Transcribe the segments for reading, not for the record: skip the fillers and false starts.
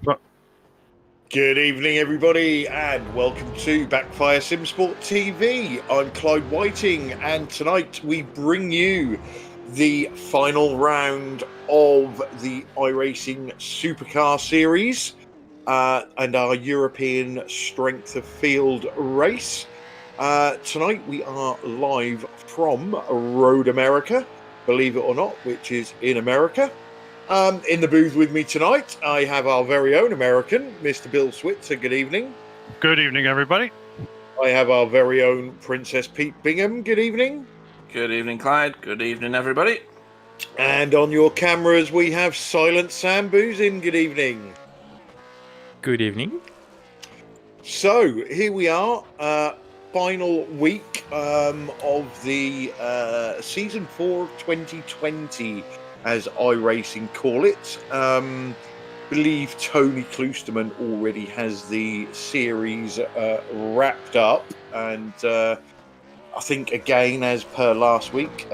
But Good evening, everybody, and welcome to Backfire Simsport TV. I'm Clyde Whiting, and tonight we bring you the final round of the iRacing Supercar series and our European Strength of Field race. Tonight we are live from Road America, believe it or not, which is in America. In the booth with me tonight, I have our very own American, Mr. Bill Switzer. Good evening. good evening, everybody. I have our very own Princess Pete Bingham. Good evening. Good evening, Clyde. Good evening, everybody. And on your cameras, we have Silent Sam Boozin. Good evening. Good evening. So here we are, final week of the season 4 of 2020, as iRacing call it. Believe Tony Kloosterman already has the series wrapped up, and I think again, as per last week,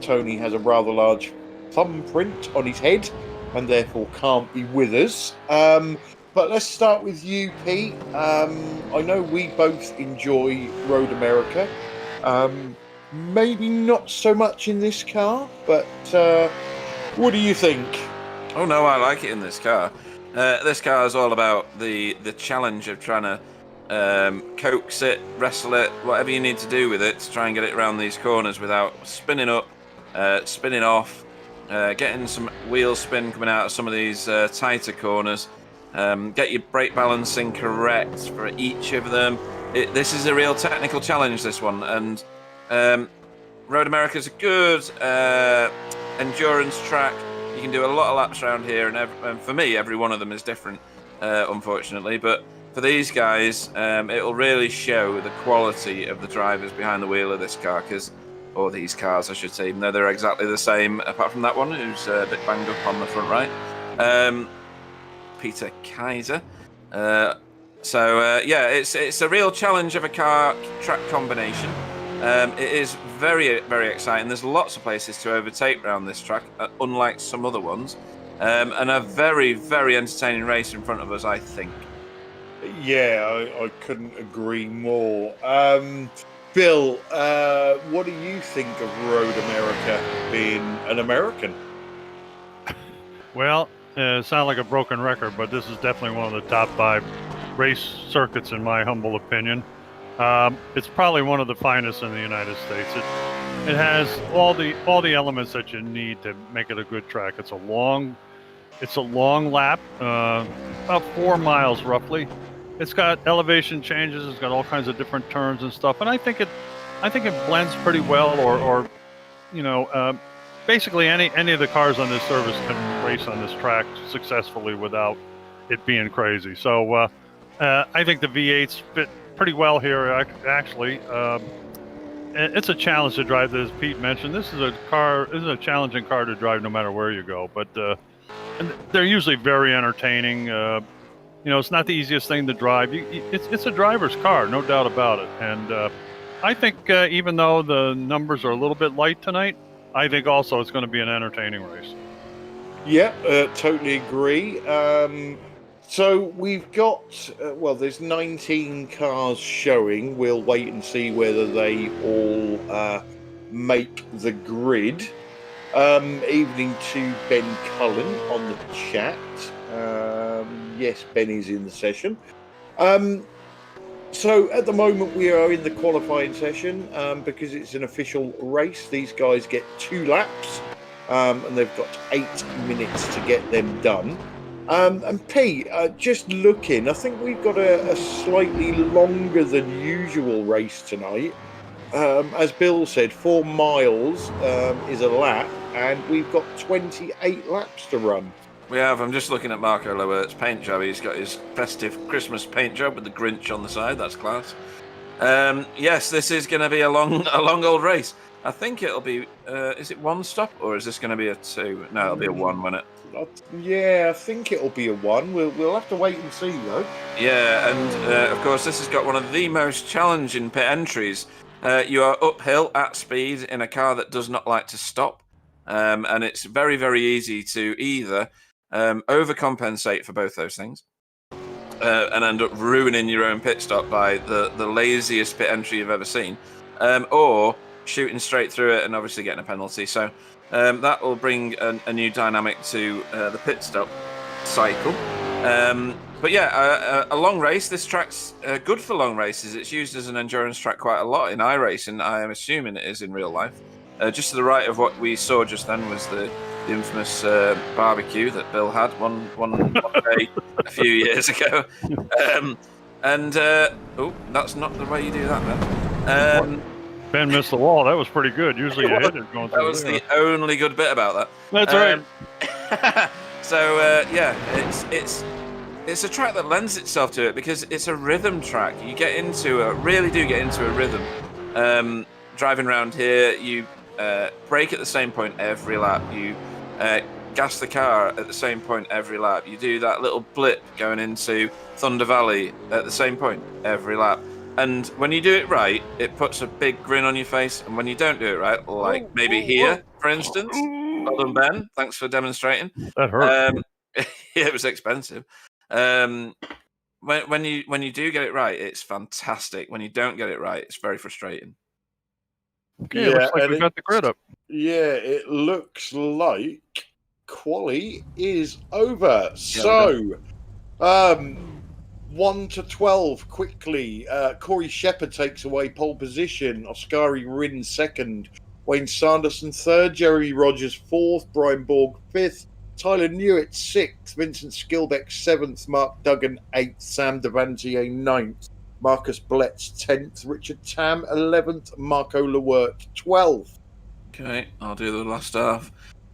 Tony has a rather large thumbprint on his head and therefore can't be with us. But let's start with you, Pete. I know we both enjoy Road America. Maybe not so much in this car, but what do you think? Oh no, I like it in this car. This car is all about the challenge of trying to coax it, wrestle it, whatever you need to do with it to try and get it around these corners without spinning up, spinning off, getting some wheel spin coming out of some of these tighter corners. Get your brake balancing correct for each of them. This is a real technical challenge, this one, and Road America is a good endurance track. You can do a lot of laps around here, and for me, every one of them is different, unfortunately. But for these guys, it'll really show the quality of the drivers behind the wheel of this car, or these cars, I should say, even though they're exactly the same, apart from that one, who's a bit banged up on the front right. Peter Kaiser. Yeah, it's a real challenge of a car track combination. It is very, very exciting. There's lots of places to overtake around this track, unlike some other ones, and a very, very entertaining race in front of us, I think. Yeah, I couldn't agree more. Bill, what do you think of Road America being an American? Well, sound like a broken record, but this is definitely one of the top 5 race circuits, in my humble opinion. It's probably one of the finest in the United States. It has all the elements that you need to make it a good track. It's a long lap, about 4 miles roughly. It's got elevation changes. It's got all kinds of different turns and stuff, and I think it blends pretty well. Or basically any of the cars on this service can race on this track successfully without it being crazy. So I think the V8s fit pretty well here, actually. It's a challenge to drive, as Pete mentioned. This is a challenging car to drive no matter where you go, but and they're usually very entertaining. It's not the easiest thing to drive. It's a driver's car, no doubt about it. And I think even though the numbers are a little bit light tonight, I think also it's going to be an entertaining race. Yeah, totally agree. So we've got, there's 19 cars showing. We'll wait and see whether they all make the grid. Evening to Ben Cullen on the chat. Yes, Ben is in the session. So at the moment we are in the qualifying session because it's an official race. These guys get 2 laps and they've got 8 minutes to get them done. And Pete, just looking, I think we've got a slightly longer than usual race tonight. As Bill said, 4 miles is a lap, and we've got 28 laps to run. We have. I'm just looking at Marco Loert's paint job. He's got his festive Christmas paint job with the Grinch on the side. That's class. Yes, this is going to be a long old race. I think it'll be. Is it 1 stop or is this going to be a 2? No, it'll be a 1, won't it? Yeah, I think it'll be a 1. We'll have to wait and see, though. Yeah, and of course, this has got one of the most challenging pit entries. You are uphill at speed in a car that does not like to stop, and it's very, very easy to either overcompensate for both those things, and end up ruining your own pit stop by the laziest pit entry you've ever seen, or shooting straight through it and obviously getting a penalty. So that will bring a new dynamic to the pit stop cycle. But yeah, a long race. This track's good for long races. It's used as an endurance track quite a lot in iRacing. I am assuming it is in real life. Just to the right of what we saw just then was the infamous barbecue that Bill had one day a few years ago. Oh, that's not the way you do that, then. Ben missed the wall. That was pretty good. Usually you hit it going through. That was the only good bit about that. That's right. So yeah, it's a track that lends itself to it because it's a rhythm track. You really do get into a rhythm. Driving around here, you brake at the same point every lap. You gas the car at the same point every lap. You do that little blip going into Thunder Valley at the same point every lap. And when you do it right, it puts a big grin on your face. And when you don't do it right, like maybe here, for instance, well done, Ben. Thanks for demonstrating. That hurt. Yeah, it was expensive. When you do get it right, it's fantastic. When you don't get it right, it's very frustrating. Okay, looks like we got the grid up. Yeah, it looks like quali is over. So, 1 to 12 quickly. Corey Shepherd takes away pole position. Oscari Rin second. Wayne Sanderson third. Jeremy Rogers fourth. Brian Borg fifth. Tyler Newitt sixth. Vincent Skilbeck seventh. Mark Duggan eighth. Sam Devantier ninth. Marcus Bletz 10th. Richard Tam 11th. Marco Lewert 12th. Okay, I'll do the last half.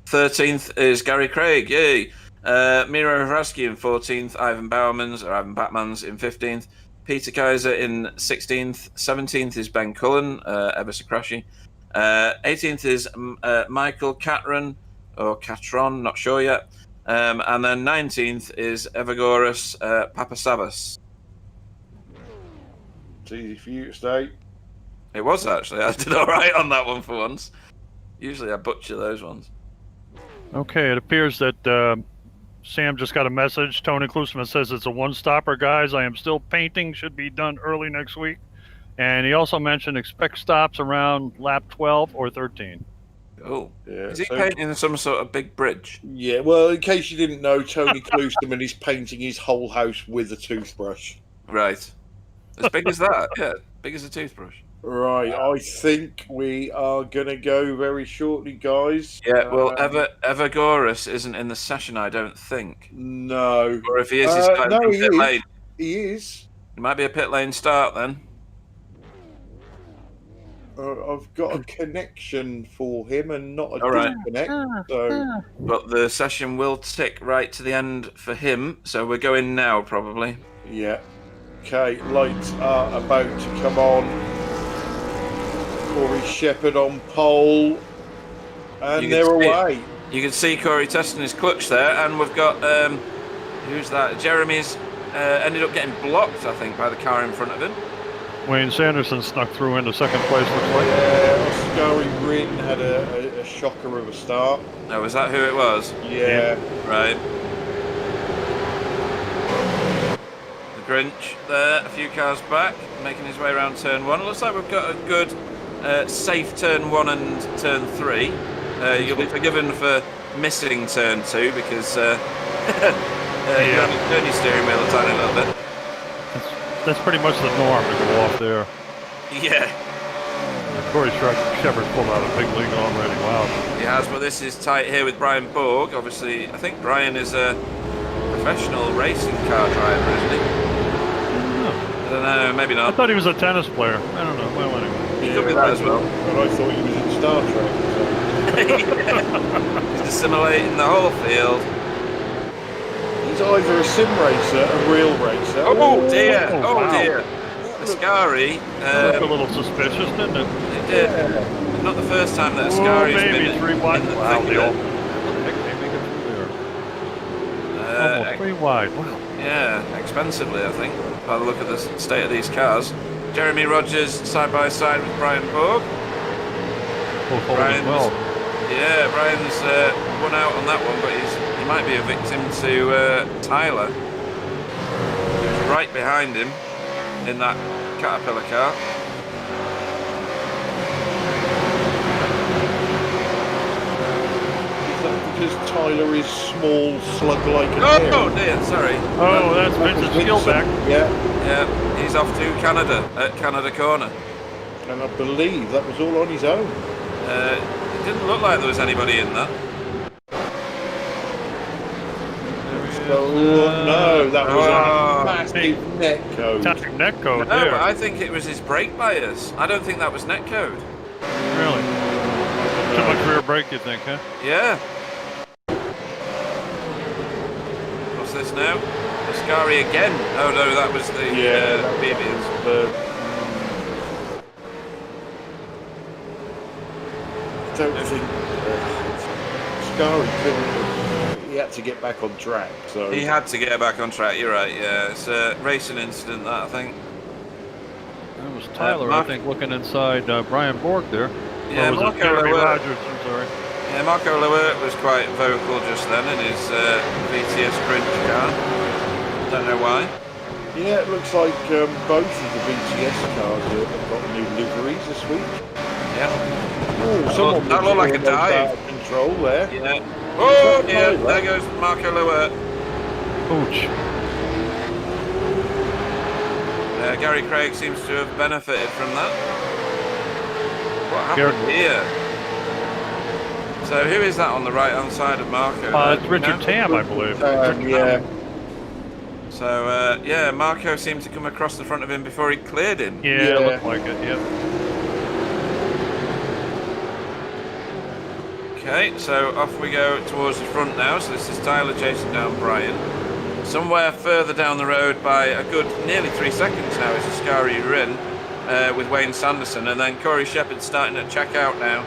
13th is Gary Craig. Yay. Miro Hraski in 14th, Ivan Batmans in 15th, Peter Kaiser in 16th, 17th is Ben Cullen, ever so crashy, 18th is Michael Catron, or Catron, not sure yet, and then 19th is Evagoras Papasavas. It's easy for you to stay. It was actually. I did all right on that one for once. Usually I butcher those ones. Okay, it appears that Sam just got a message. Tony Klusman says it's a one-stopper, guys. I am still painting. Should be done early next week. And he also mentioned expect stops around lap 12 or 13. Oh, yeah. Is he painting some sort of big bridge? Yeah, well, in case you didn't know, Tony Klusman is painting his whole house with a toothbrush. Right. As big as that? Yeah, big as a toothbrush. Right, I think we are going to go very shortly, guys. Yeah, well, Evagoras isn't in the session, I don't think. No. Or if he is, he's kind of pit lane. He is. It might be a pit lane start then. I've got a connection for him and not a disconnect. So. But the session will tick right to the end for him, so we're going now, probably. Yeah. Okay, lights are about to come on. Corey Shepherd on pole, and they're away. You can see Corey testing his clutch there, and we've got who's that? Jeremy's ended up getting blocked, I think, by the car in front of him. Wayne Sanderson snuck through into second place, looks like. Yeah, Oscari Rin had a shocker of a start. Oh, was that who it was? Yeah. Right. The Grinch there, a few cars back, making his way around turn one. Looks like we've got a good safe turn 1 and turn 3. You'll be forgiven for missing turn 2 because you have to turn your steering wheel a tiny little bit. That's pretty much the norm to go off there. Yeah. Corey Shepherd's pulled out a big lead already. Wow. He has, but this is tight here with Brian Borg. Obviously, I think Brian is a professional racing car driver, isn't he? I don't know, maybe not. I thought he was a tennis player. I don't know. Well, anyway. He could be that as well. And I thought he was in Star Trek. So. He's assimilating the whole field. He's either a sim racer, a real racer. Oh dear! Oh wow. dear! Ascari. Looked a little suspicious, didn't it? It did. Yeah. Not the first time that Ascari's been 3 wide. Wow, they all make it through there. Almost 3 wide. Wow. Yeah, expensively, I think. By the look at the state of these cars. Jeremy Rogers side by side with Brian Borg. Brian's well. Yeah, Brian's won out on that one, but he's he might be a victim to Tyler, who's right behind him in that Caterpillar car. Is that because Tyler is small, slug-like and Oh hairy? dear, sorry. Oh, that's That was Vincent Skillback. Yeah, Yeah, he's off to Canada at Canada Corner. and I believe that was all on his own. It didn't look like there was anybody in that. Oh, no, that was Oh, a massive net code. Touching net code No, there. but I think it was his brake bias. I don't think that was netcode. Really? Too much rear brake, you think, huh? Yeah. What's this now? Ascari again. Oh no, that was the that previous. I don't think Scary couldn't. He had to get back on track. So He had to get back on track. You're right. Yeah, it's a racing incident that I think. That was Tyler, Mark- I think, looking inside Brian Borg there. Yeah, Or was it Marco Jeremy Lewert. Rogers, I'm sorry. Yeah, Marco Lewert was quite vocal just then in his VTS cringe car. Don't know why. yeah, it looks like both of the VTS cars have got new liveries this week. Yeah. Oh, someone that looked like a almost dive. out of control there. Yeah. Oh, that yeah. Tyler? There goes Marco Lewert. Pooch. Gary Craig seems to have benefited from that. What happened Gary- here? So who is that on the right hand side of Marco? It's Richard No? Tam, I believe. Yeah. So yeah, Marco seemed to come across the front of him before he cleared him. Yeah, Yeah. looked like it, yep. Okay, so off we go towards the front now. So this is Tyler chasing down Brian. Somewhere further down the road by a good nearly 3 seconds now is Ascari Rin with Wayne Sanderson, and then Corey Shepherd starting at checkout now.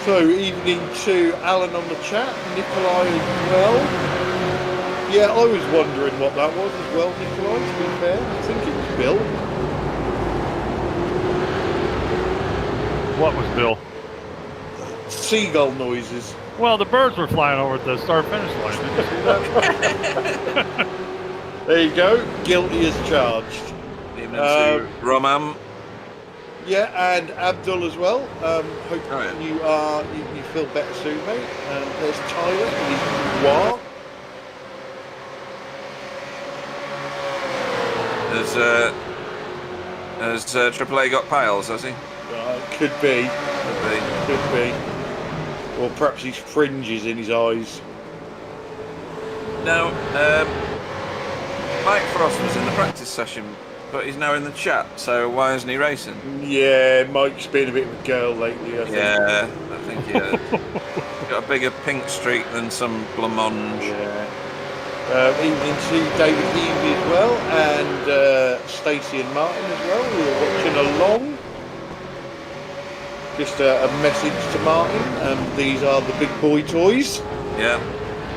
So evening to Alan on the chat, Nikolai as well. Yeah, I was wondering what that was as well, Nikolai, to be fair. I think it was Bill. What was Bill? Seagull noises. Well, the birds were flying over at the start-finish line. Did you see that? There you go, guilty as charged. Evening to Romam. Yeah, and Abdul as well. Hope Oh, yeah. you feel better soon, mate. And there's Tyler in his boudoir. Has AAA got piles, has he? Could be, Could be. could be. Or perhaps his fringes in his eyes. Now, Mike Frost was in the practice session, but he's now in the chat, so why isn't he racing? Yeah, Mike's been a bit of a girl lately, I think. Yeah, I think he has. Got a bigger pink streak than some blancmange. Yeah. Evening to David Heavey as well, and Stacey and Martin as well, who are watching along. Just a message to Martin, these are the big boy toys. Yeah.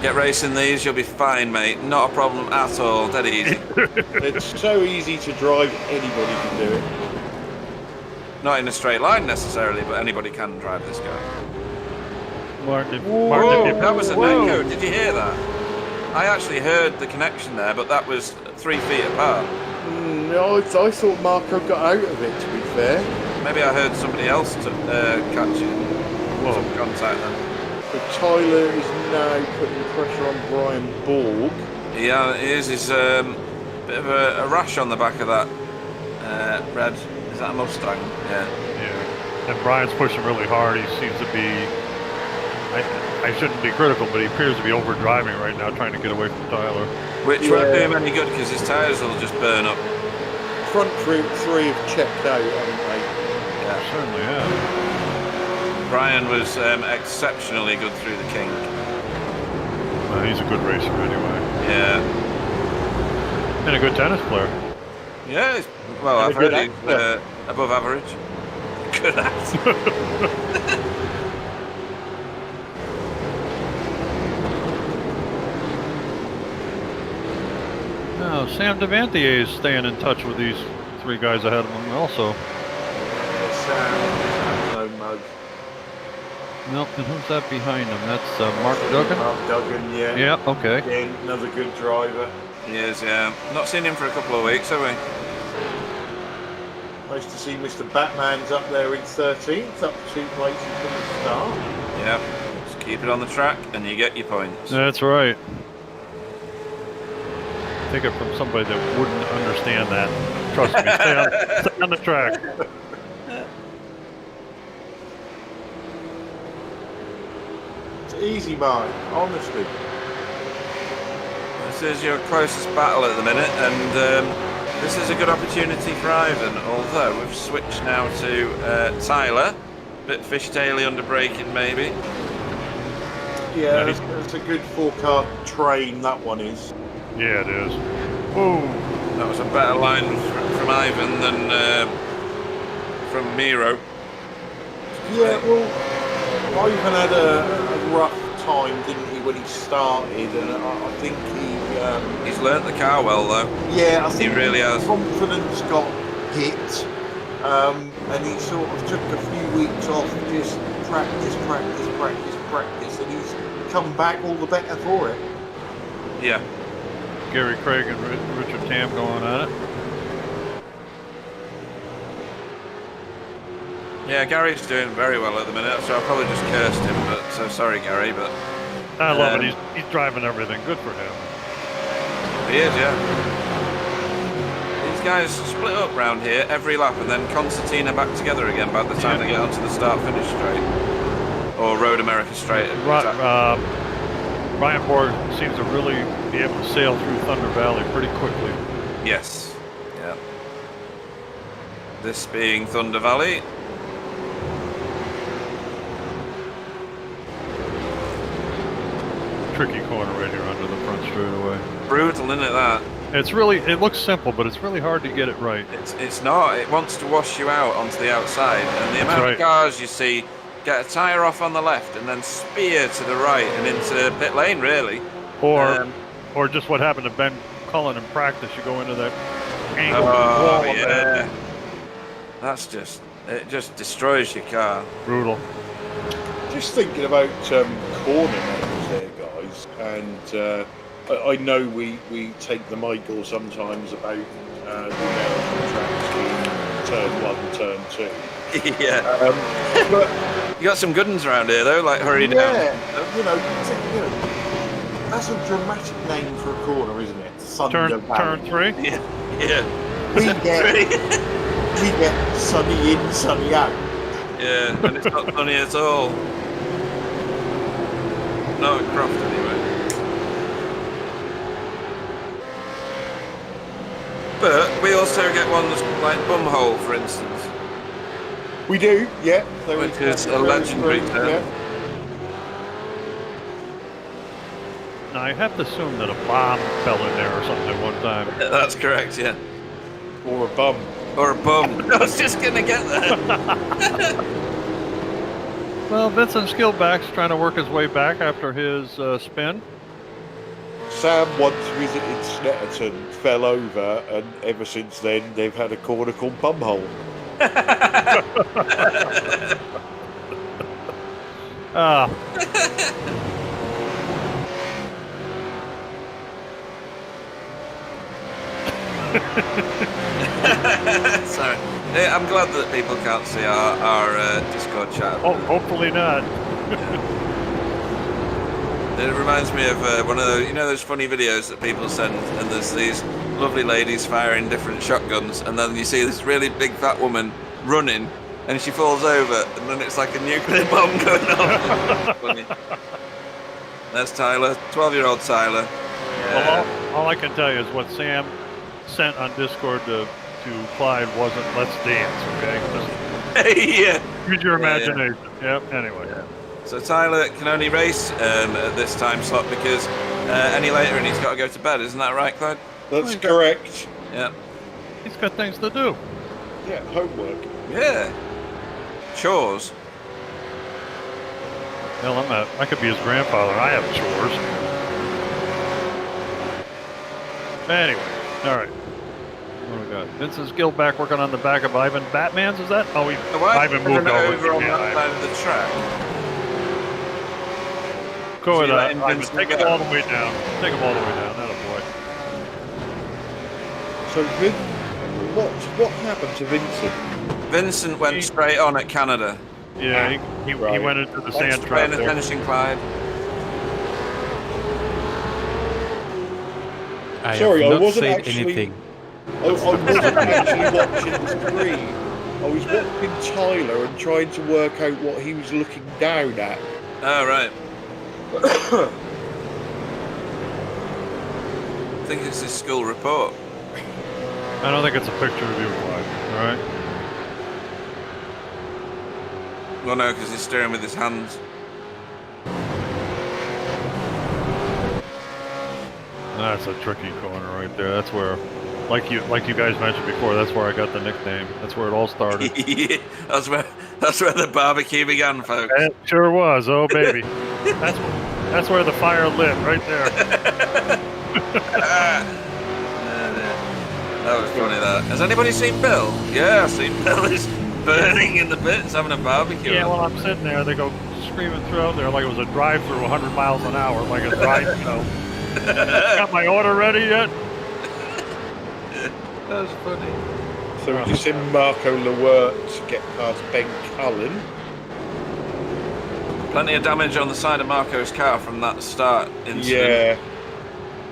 Get racing these, you'll be fine, mate. Not a problem at all. Dead easy. It's so easy to drive, anybody can do it. Not in a straight line necessarily, but anybody can drive this car. Martin, if Whoa, you- that was a Whoa. netcode. Did you hear that? I actually heard the connection there, but that was 3 feet apart. No, I thought Marco got out of it, to be fair. Maybe I heard somebody else to catch it. Whoa. Some contact then. So Tyler is now putting pressure on Brian Borg. Yeah, it is. Is bit of a rash on the back of that red. Is that a Mustang? Yeah. Yeah. And Brian's pushing really hard. He seems to be... I shouldn't be critical, but he appears to be overdriving right now, trying to get away from Tyler. Which won't do him any good because his tyres will just burn up. Front three have checked out, haven't they? Yeah. Certainly, yeah. Brian was exceptionally good through the kink. He's a good racer anyway. Yeah. And a good tennis player. Yeah. Well, And I've a good heard he's actor. above average. Good actor. No, Sam Devantier is staying in touch with these three guys ahead of him also. No. Nope. And who's that behind him? That's Mark Duggan? Mark Duggan, yeah. Yeah, okay. Again, another good driver. He is, yeah. Not seen him for a couple of weeks, have we? Nice to see Mr. Batman's up there in 13th, up 2 places from the start. Yeah. Just keep it on the track and you get your points. That's right. Take it from somebody that wouldn't understand that. Trust me, stay on the track. It's easy, Mark, honestly. This is your closest battle at the minute, and this is a good opportunity for Ivan, although we've switched now to Tyler. Bit fishtaily under braking, maybe. Yeah, it's a good 4-car train, that one is. Yeah, it is. Whoa. That was a better line from Ivan than from Miro. Yeah, well, Ivan had a rough time, didn't he, when he started, and I think He's learnt the car well, though. yeah, I think He really has. confidence got hit, and he sort of took a few weeks off, just practice, and he's come back all the better for it. Yeah. Gary Craig and Richard Tam going at it. Yeah, Gary's doing very well at the minute, so I'll probably just cursed him, but so sorry, Gary, but... I love it. He's driving everything. Good for him. He is, yeah. These guys split up round here every lap and then concertina back together again by the time they get onto the start-finish straight. Or Road America straight. Ryan Borg seems to really be able to sail through Thunder Valley pretty quickly. Yes. Yeah. This being Thunder Valley. Tricky corner right here under the front straightaway. Brutal, isn't it, that? It looks simple, but it's really hard to get it right. It's not. It wants to wash you out onto the outside. And the amount of cars you see get a tyre off on the left and then spear to the right and into pit lane, really. Or just what happened to Ben Cullen in practice. You go into that angle Oh, wall. yeah. That's just... It just destroys your car. Brutal. Just thinking about corner names there, guys, and I know we take the Michael sometimes about the American tracks being turn 1, turn 2. Yeah. But You got some good ones around here, though, like Hurry Down. yeah, you know, that's a dramatic name for a corner, isn't it? Thunder Valley. Turn 3. Yeah. We get sunny in, sunny out. Yeah, and it's not funny at all. No, at Croft, anyway. But we also get ones like Bumhole, for instance. We do, yeah. Which is a legendary term. Yeah. Now I have to assume that a bomb fell in there or something at one time. That's correct, yeah. Or a bum. Or a bum. I was just going to get there. Well, Vincent Skillback's trying to work his way back after his spin. Sam once visited Snetterton, fell over, and ever since then they've had a corner called Bumhole. Ah. Sorry. Yeah, I'm glad that people can't see our Discord chat. Oh, hopefully not. It reminds me of one of those, you know, those funny videos that people send, and there's these lovely ladies firing different shotguns, and then you see this really big fat woman running, and she falls over, and then it's like a nuclear bomb going off. Funny. There's Tyler, 12-year-old Tyler. Yeah. Well, all I can tell you is what Sam sent on Discord to Clyde wasn't "Let's dance," okay? Just Yeah. use your imagination. Yep. Anyway. Yeah. So Tyler can only race at this time slot because any later and he's got to go to bed. Isn't that right, Clyde? That's correct. Yeah. He's got things to do. Yeah, homework. Yeah. Chores. Hell, I could be his grandfather. I have chores. Anyway, all right. What do we got? Vincent's Gilback working on the back of Ivan. Batman's, is that? Oh, Why Ivan moved over. on Yeah, that side of the track. Go Is he ahead, letting Ivan. Vincent Take him go? all the way down. Take him all the way down. That a boy. So, what happened to Vincent? Vincent went straight on at Canada. Yeah, he Right. went into the Thanks sand for trap paying there. attention, Clyde. I Sorry, I have not wasn't said actually- anything. I wasn't actually watching the screen. I was watching Tyler and trying to work out what he was looking down at. Oh, right. I think it's his school report. I don't think it's a picture of you, Clyde. All right. Well, no, because he's steering with his hands. That's a tricky corner right there. That's where, like you guys mentioned before, that's where I got the nickname. That's where it all started. that's where the barbecue began, folks. It sure was. Oh baby, that's where the fire lit right there. That was funny. That has anybody seen Bill? Yeah, I've seen Bill is burning in the pits, having a barbecue. Yeah, well, I'm sitting there. They go screaming through there like it was a drive-through, 100 miles an hour, like a drive. Got my order ready yet? That was funny. So we just seen Marco Lewert get past Ben Cullen. Plenty of damage on the side of Marco's car from that start incident. Yeah.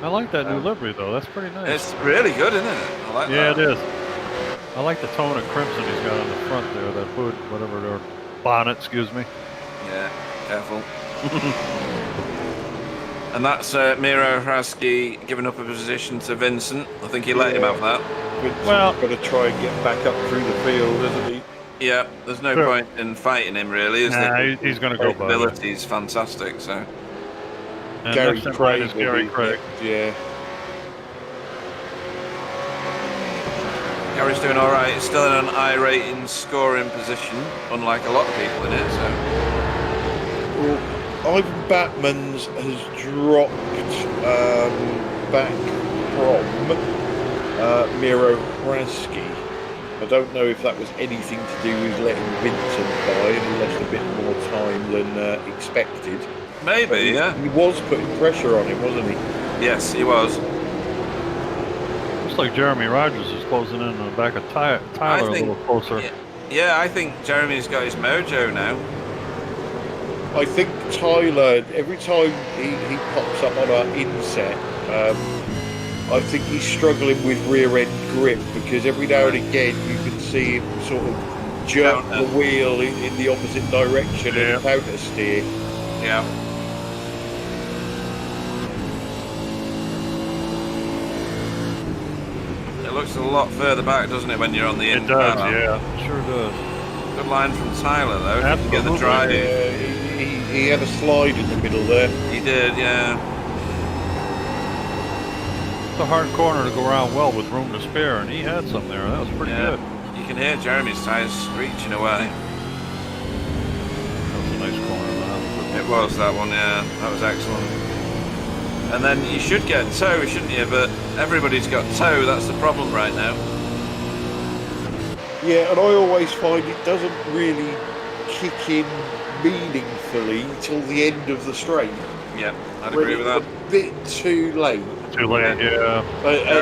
I like that new livery though. That's pretty nice. It's really good, isn't it? I like Yeah, that. it is. I like the tone of crimson he's got on the front there, that hood, whatever, their bonnet, excuse me. Yeah, careful. And that's Miro Hrasky giving up a position to Vincent. I think he let him have that. Well- Got to try and get back up through the field, isn't he? Yeah, there's no Sure. point in fighting him, really, is Nah, there? he's going to go His by. And ability is fantastic, so. Gary next in line Craig. is Gary will be Craig. next, yeah. Gary's doing all right. He's still in an iRating scoring position, unlike a lot of people in it. So Well, Ivan Batmans has dropped back from Miro Hrasky. I don't know if that was anything to do with letting Vincent by and he lost a bit more time than expected. maybe, yeah. He was putting pressure on him, wasn't he? Yes, he was. Looks like Jeremy Rogers is closing in on the back of Tyler I a think- little closer. Yeah, I think Jeremy's got his mojo now. I think Tyler, every time he pops up on our inset, I think he's struggling with rear end grip because every now and again you can see him sort of jerk Counter. the wheel in the opposite direction Yeah. and counter steer. Yeah. It looks a lot further back, doesn't it, when you're on the It in does, car? yeah. It sure does. Good line from Tyler, though. He can get the Absolutely. drive. He had a slide in the middle there. He did, yeah. It's a hard corner to go around well with room to spare, and he had some there. That was pretty Yeah. good. You can hear Jeremy's tyres screeching away. That was a nice corner. It was that one, yeah. That was excellent. And then you should get toe, shouldn't you? But everybody's got toe. That's the problem right now. Yeah, and I always find it doesn't really kick in meaningfully till the end of the straight. Yeah, I'd agree with that. A bit too late, Too late, yeah.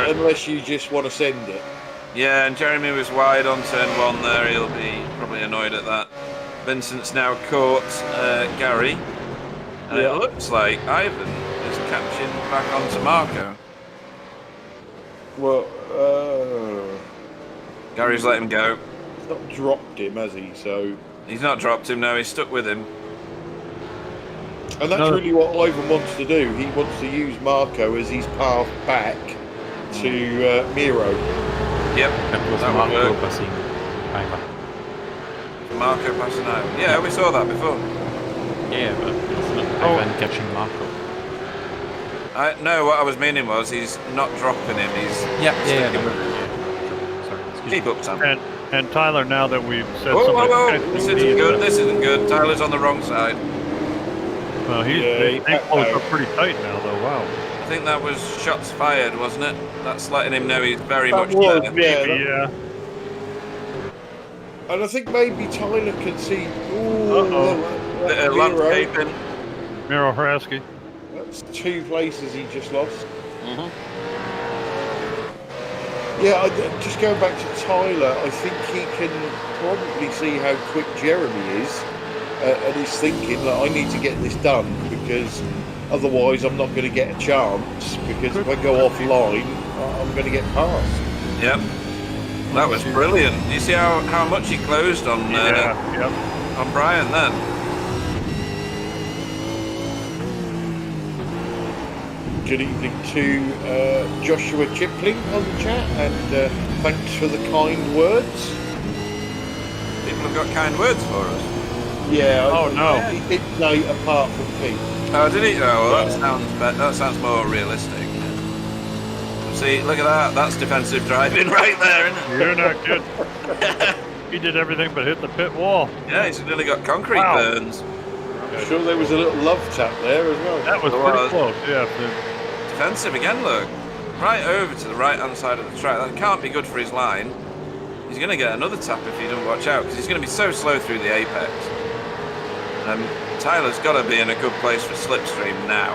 unless you just want to send it. Yeah, and Jeremy was wide on turn one there. He'll be probably annoyed at that. Vincent's now caught Gary. And Yeah. it looks like Ivan is catching back onto Marco. Well, Gary's let him go. he's not dropped him, has he? So, He's not dropped him, no, he's stuck with him. and that's No. really what Ivan wants to do. He wants to use Marco as his path back to Miro. Yep, That was that would Marco work. passing Ivan. Marco passing out. Yeah, we saw that before. Yeah, but it's not Oh. Ivan catching Marco. No, what I was meaning was he's not dropping him, he's Yeah. sticking with him. Sorry, excuse me. Keep up, Sam. And Tyler, now that we've said Whoa, somebody... whoa, whoa, this isn't good, this isn't good. Tyler's on the wrong side. Well, Yeah, they he backed closed out. up pretty tight now, though. Wow. I think that was shots fired, wasn't it? That's letting him know he's very That much was, there. yeah. Yeah. And I think maybe Tyler can see. Uh-oh. Bit of Miro. landscaping. Miro Hrasky. That's 2 places he just lost. Mhm. Yeah, just going back to Tyler, I think he can probably see how quick Jeremy is, and he's thinking that I need to get this done because otherwise I'm not going to get a chance. Because if I go offline, I'm going to get passed. Yep. That was brilliant. You see how much he closed on Yep. on Brian then. Good evening to Joshua Chipling on the chat, and thanks for the kind words. People have got kind words for us. Yeah. Oh, no. He did say apart from Pete. Oh, did he? Oh, well, Yeah. that sounds better. That sounds more realistic. See, look at that. That's defensive driving right there, isn't it? You're not good. He did everything but hit the pit wall. Yeah, he's nearly got concrete Wow. burns. I'm sure there was a little love tap there as well. That was There pretty was. close. Yeah. Defensive again, look. Right over to the right-hand side of the track. That can't be good for his line. He's going to get another tap if he doesn't watch out, because he's going to be so slow through the apex. Tyler's got to be in a good place for slipstream now.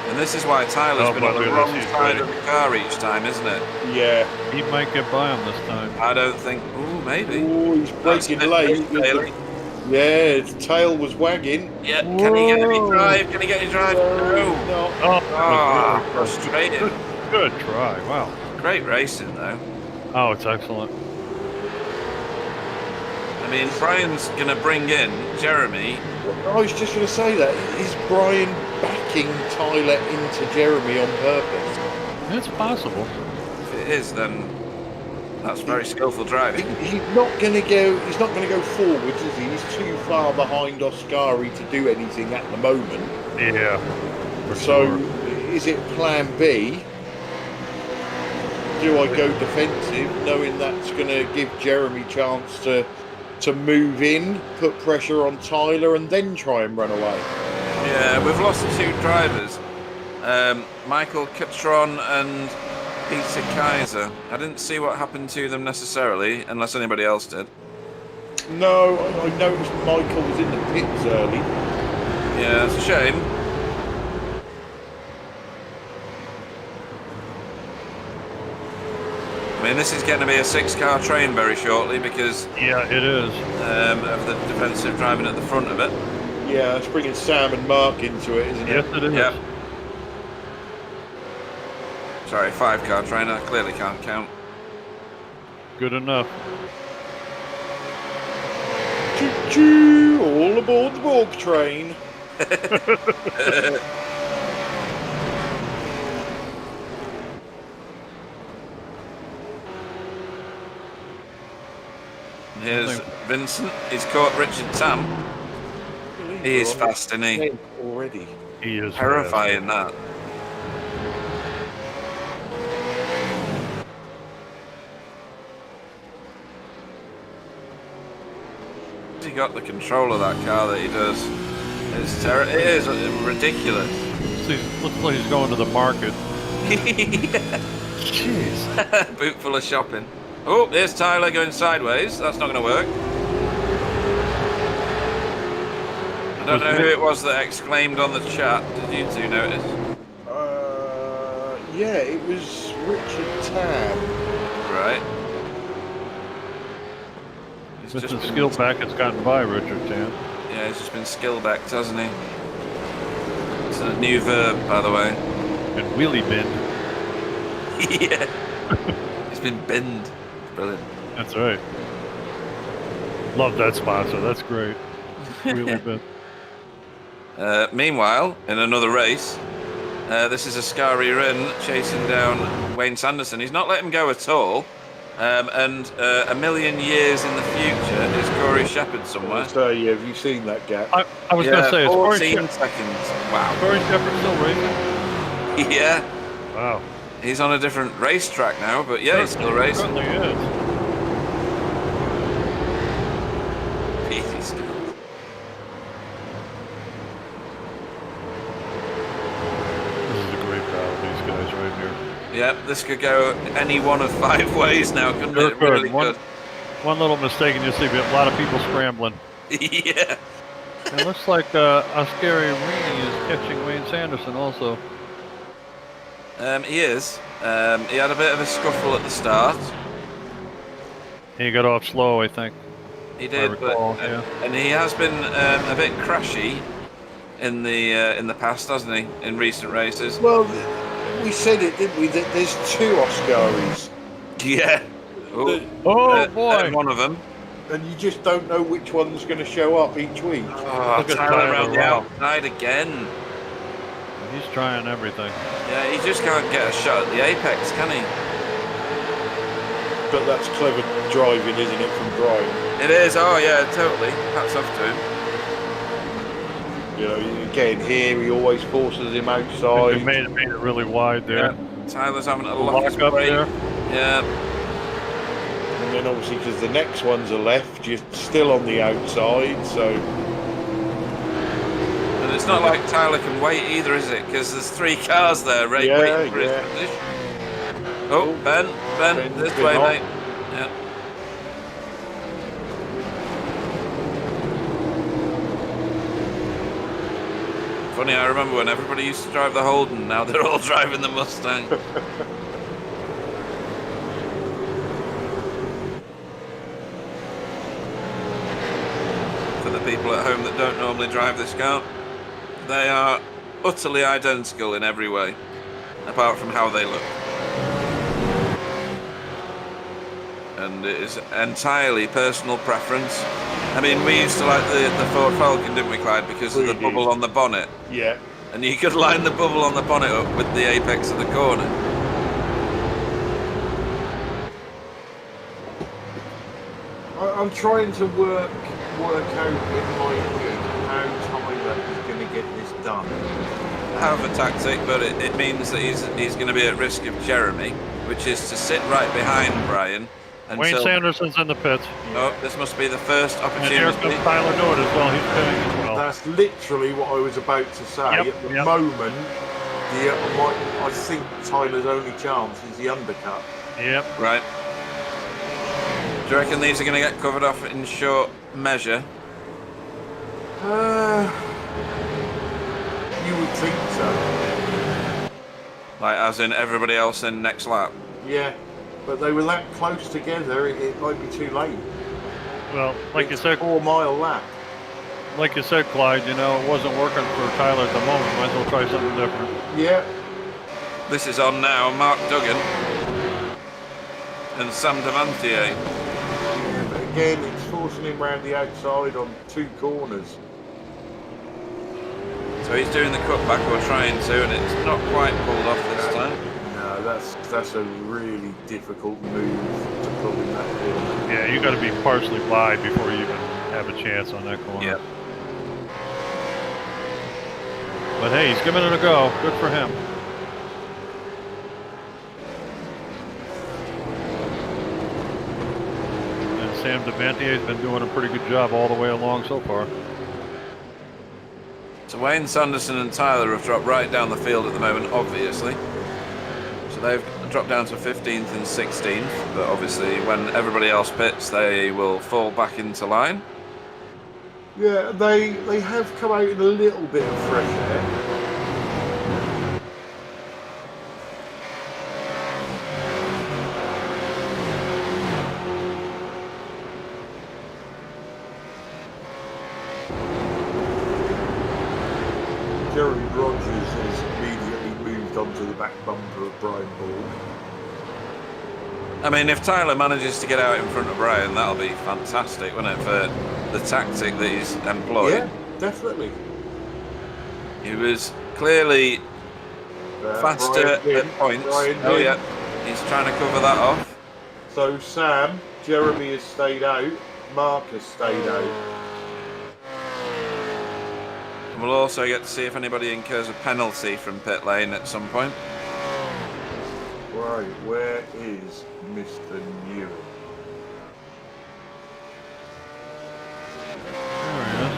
And this is why Tyler's Oh, been my on the goodness, wrong he's side ready. of the car each time, isn't it? Yeah. He might get by him this time. I don't think... Ooh, maybe. Oh, he's breaking That's a bit late. Bailey. Yeah, his tail was wagging. Yeah, can he get any Whoa. drive? Can he get any drive? No. No. Oh, Ah, that was frustrating. really good try. Wow. Great racing, though. Oh, it's excellent. I mean, Brian's going to bring in Jeremy. I was just going to say that. Is Brian backing Tyler into Jeremy on purpose? It's possible. If it is, then that's very skillful driving. He's not going to go. He's not going to go forwards, is he? He's too far behind Oscari to do anything at the moment. Yeah. For So, sure. is it Plan B? Do I go defensive, knowing that's going to give Jeremy chance to move in, put pressure on Tyler, and then try and run away? Yeah, we've lost 2 drivers. Michael Catron and Peter Kaiser. I didn't see what happened to them necessarily, unless anybody else did. No, I noticed Michael was in the pits early. Yeah, it's a shame. I mean, this is going to be a 6-car train very shortly because Yeah, it is. of the defensive driving at the front of it. Yeah, it's bringing Sam and Mark into it, isn't Yes, it? it is. Yep. Sorry, 5-car train. I clearly can't count. Good enough. Choo-choo! All aboard the Borg train. Here's Vincent. He's caught Richard Tam. He is fast, isn't he? Already. He is Terrifying, that. He got the control of that car that he does. It is ridiculous. Looks like he's going to the market. Jeez. Boot full of shopping. Oh, there's Tyler going sideways. That's not going to work. I don't know who it was that exclaimed on the chat. Did you two notice? Yeah, it was Richard Tam. Right. He's Mr. just been, Skillback has gotten by Richard Tan. yeah, he's just been skill-backed, hasn't he? It's a new verb, by the way. And wheelie bin. Yeah. He's been binned. Brilliant. That's right. Love that sponsor. That's great. Wheelie bin. Meanwhile, in another race, this is Ascari Rin chasing down Wayne Sanderson. He's not let him go at all. And a million years in the future is Corey Shepherd somewhere. So, yeah, have you seen that gap? I was going to say, is Corey 14 seconds. Wow. Shepherd still racing? Yeah. Wow. He's on a different racetrack now, but yeah, he's still racing. Certainly is. Easy skills. Yep, this could go any one of 5 ways now, couldn't Sure it? Really could. good. One little mistake and you'll see a lot of people scrambling. Yeah. It looks like Oscari Rini is catching Wayne Sanderson also. He is. He had a bit of a scuffle at the start. He got off slow, I think. He if I did, recall, but yeah. and he has been a bit crashy in the past, hasn't he? In recent races. Well, we said it, didn't we? That there's 2 Oscaris, Yeah. Oh, Oh boy! one of them. and you just don't know which one's going to show up each week. Oh, Look at Tyler Tyler, around the wow. outside again. He's trying everything. Yeah, he just can't get a shot at the apex, can he? But that's clever driving, isn't it, from Brian? It is. Oh yeah, totally. Hats off to him. You know, again, here he always forces him He outside. made it really wide there. Yeah. Tyler's having a Lock lock his up brake. there. Yeah. And then obviously, because the next one's a left, you're still on the outside, so... And it's not like Tyler can wait either, is it? Because there's 3 cars there, right, Yeah, waiting for yeah. his position. Oh, Ben, Ben's this been way, off. mate. Yeah. Funny, I remember when everybody used to drive the Holden, now they're all driving the Mustang. For the people at home that don't normally drive this car, they are utterly identical in every way, apart from how they look. And it is entirely personal preference. I mean, we used to like the Ford Falcon, didn't we, Clyde, because of the We bubble did. on the bonnet. Yeah. And you could line the bubble on the bonnet up with the apex of the corner. I'm trying to work out in my head how Tyler is going to get this done. Have a tactic, but it means that he's going to be at risk of Jeremy, which is to sit right behind Brian Wayne until... Sanderson's in the pits. Oh, this must be the first And here opportunity. comes Tyler Nord as well. He's pitting as well. That's literally what I was about to say. Yep, At the yep. moment, I think Tyler's only chance is the undercut. Yep. Right. Do you reckon these are going to get covered off in short measure? You would think so. Like, as in everybody else in next lap? Yeah, but they were that close together, it might be too late. Well, like you It's said, 4-mile lap. Clyde, you know, it wasn't working for Tyler at the moment. Might as well try something different. Yeah. This is on now, Mark Duggan and Sam Devantier. Yeah, but again, it's forcing him round the outside on 2 corners. So he's doing the cutback, or trying to, and it's not quite pulled off this time. No, that's a really difficult move to pull in that corner. Yeah, you got to be partially wide before you even have a chance on that corner. Yep. But hey, he's giving it a go. Good for him. And Sam Devantier's been doing a pretty good job all the way along so far. So Wayne Sanderson and Tyler have dropped right down the field at the moment, obviously. So they've dropped down to 15th and 16th, but obviously when everybody else pits, they will fall back into line. Yeah, they have come out in a little bit of fresh air. Jeremy Rogers has immediately moved onto the back bumper of Brian Ball. I mean, if Tyler manages to get out in front of Brian, that'll be fantastic, wouldn't it, for the tactic that he's employed? Yeah, definitely. He was clearly faster at points. Oh yeah, he's trying to cover that off. So Sam, Jeremy has stayed out, Mark has stayed out. And we'll also get to see if anybody incurs a penalty from pit lane at some point. Right, where is Mr. Newell? There he is.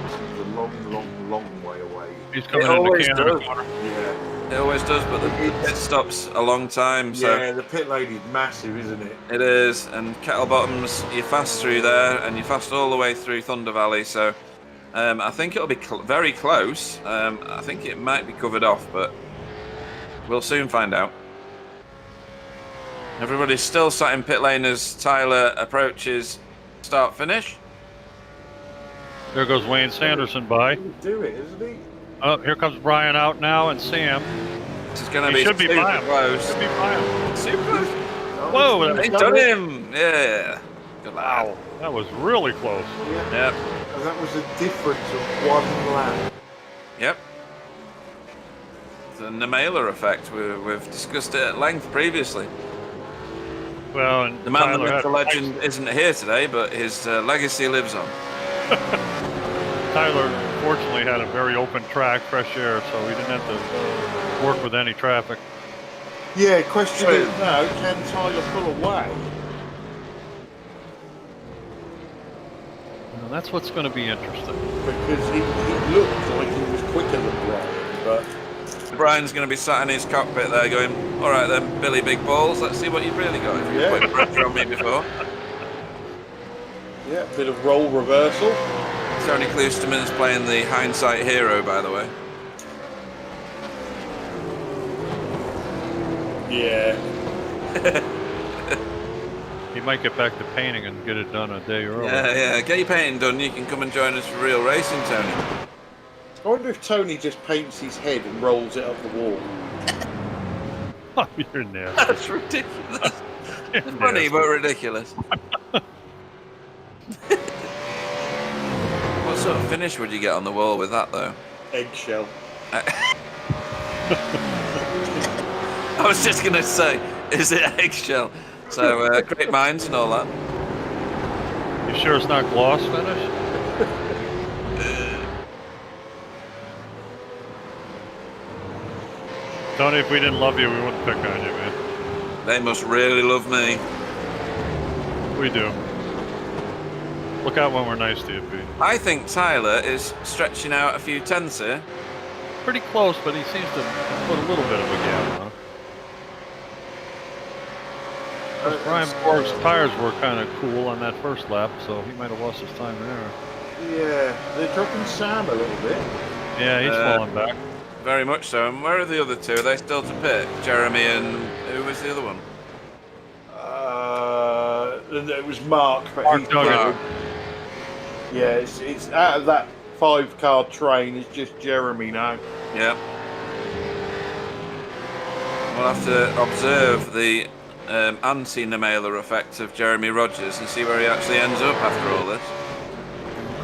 This is a long, long, long way away. He's coming in the Canada corner. Yeah. It always does, but the pit stops a long time. So Yeah, the pit lane is massive, isn't it? it is, and Kettle Bottoms, you're fast through there, and you're fast all the way through Thunder Valley. So I think it'll be very close. I think it might be covered off, but we'll soon find out. Everybody's still sat in pit lane as Tyler approaches start finish. There goes Wayne Sanderson by. He would do it, isn't he? Oh, here comes Brian out now, and Sam. This is going to He be should be super by him. close. Should be by him. Super close. Whoa! He's done him. Yeah. Good lad. Wow, that was really close. Yeah. Yep. And that was a difference of 1 lap. Yep. The Nemela effect. We've discussed it at length previously. Well, and The man, Tyler the myth, the had- legend, isn't here today, but his legacy lives on. Tyler fortunately had a very open track, fresh air, so he didn't have to work with any traffic. Yeah, question is now, can Tyler pull away? Well, that's what's going to be interesting. Because he looked like he was quicker than Brian, but Brian's going to be sat in his cockpit there going, all right then, Billy Big Balls, let's see what you've really got. If you've Yeah. put pressure on me before. yeah, bit of role reversal. Tony Klusterman's playing the hindsight hero, by the way. Yeah. He might get back to painting and get it done a day early. Yeah. Get your painting done. You can come and join us for real racing, Tony. I wonder if Tony just paints his head and rolls it up the wall. Oh, you're nasty. That's ridiculous. You're Funny, nasty. but ridiculous. What sort of finish would you get on the wall with that, though? Eggshell. I was just going to say, is it eggshell? So, great minds and all that. You sure it's not gloss finish? Tony, if we didn't love you, we wouldn't pick on you, man. They must really love me. We do. Look out when we're nice to you, Pete. I think Tyler is stretching out a few tenths here. Pretty close, but he seems to put a little bit of a gap on. Brian Borg's tires were kind of cool on that first lap, so he might have lost his time there. Yeah, they're dropping Sam a little bit. Yeah, he's falling back. Very much so. And where are the other two? Are they still to pit? Jeremy and who was the other one? It was Mark, but Mark he's Duggan. Yeah, it's out of that 5-car train. It's just Jeremy now. Yeah. We'll have to observe the anti-Nemela effect of Jeremy Rogers and see where he actually ends up after all this.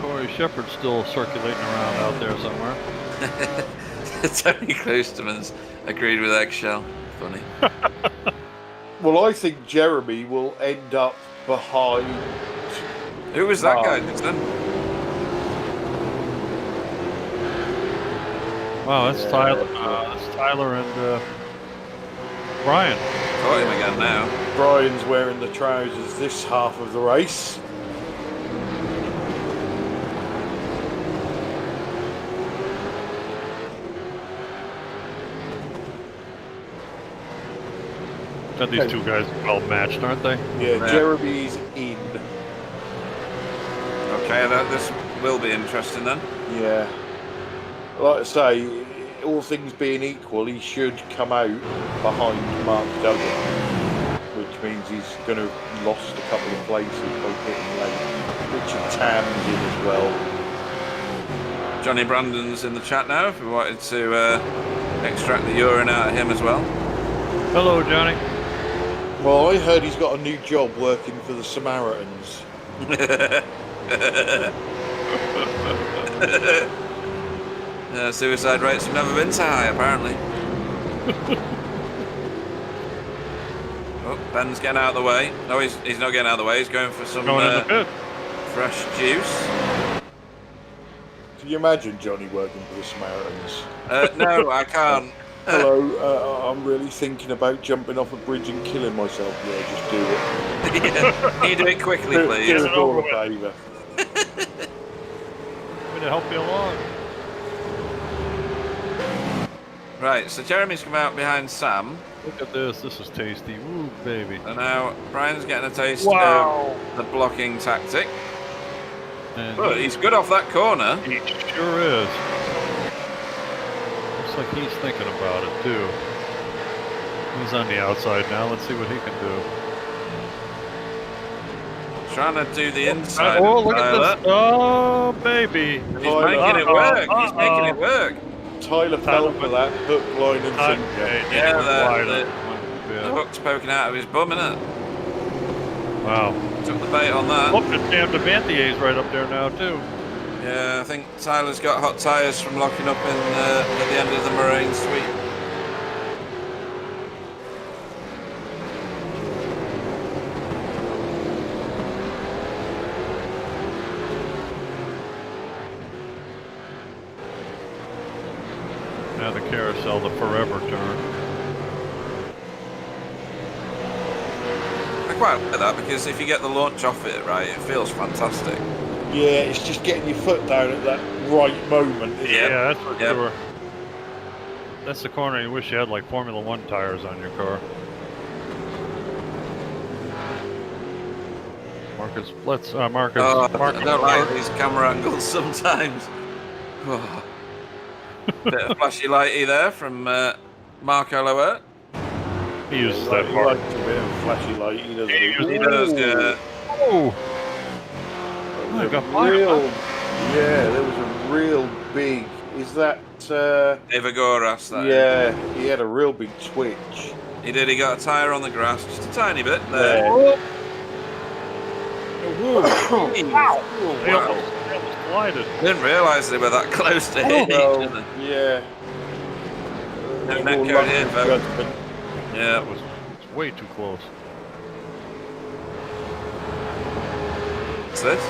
Corey Shepard's still circulating around out there somewhere. Tony Klusterman's agreed with eggshell. Funny. Well, I think Jeremy will end up behind. Who was that guy just then? Wow, that's Yeah. Tyler. That's Tyler and Brian. Caught him again now. Brian's wearing the trousers this half of the race. Got these two guys well matched, aren't they? Yeah, Yeah. Jeremy's in. Okay, this will be interesting then. Yeah. Like I say, all things being equal, he should come out behind Mark Duggan, which means he's going to have lost a couple of places by hitting late. Richard Tam's in as well. Johnny Brandon's in the chat now if we wanted to extract the urine out of him as well. Hello, Johnny. Well, I heard he's got a new job working for the Samaritans. Suicide rates have never been so high, apparently. Oh, Ben's getting out of the way. No, he's not getting out of the way. He's going for some Going in the pit. fresh juice. Can you imagine Johnny working for the Samaritans? No, I can't. Hello, I'm really thinking about jumping off a bridge and killing myself. Yeah, just do it. Yeah, can you do it quickly, Do please? us all a favour. Going to help you along. Right, so Jeremy's come out behind Sam, Look at this. This is tasty. Woo, baby. and now Brian's getting a taste Wow. of the blocking tactic. And But he's good off that corner. he sure is. Looks like he's thinking about it, too. He's on the outside now. Let's see what he can do. Trying to do the inside. Oh, of look at Tyler. this. Oh, baby. He's making it work. He's making it work. Tyler fell for that hook, line, and sinker. Yeah, the Yeah. hook's poking out of his bum, innit? Wow. Took the bait on that. Oh, and Sam Devantier's right up there now, too. Yeah, I think Tyler's got hot tyres from locking up in at the end of the Moraine sweep. Now the carousel, the forever turn. I quite like that because if you get the launch off it right, it feels fantastic. Yeah, it's just getting your foot down at that right moment. Isn't Yep. it? Yeah, that's for Yep. sure. That's the corner you wish you had like Formula One tires on your car. Marcus, let's Marcus. Oh, Marcus, I don't like these camera angles sometimes. Oh. Bit of flashy lighty there from Marco Lower. he uses He that likes part. a bit of flashy light. He doesn't. He uses He does, yeah. Oh, I got fired. Yeah, there was a real big. Is that? Evagoras, that is. Yeah, he had a real big twitch. He did, he got a tyre on the grass, just a tiny bit there. There. Wow. He almost glided. Didn't realise they were that close to hitting each Well, other. yeah. No More net code luck here, than folks. judgment. Yeah. That was way too close. What's this?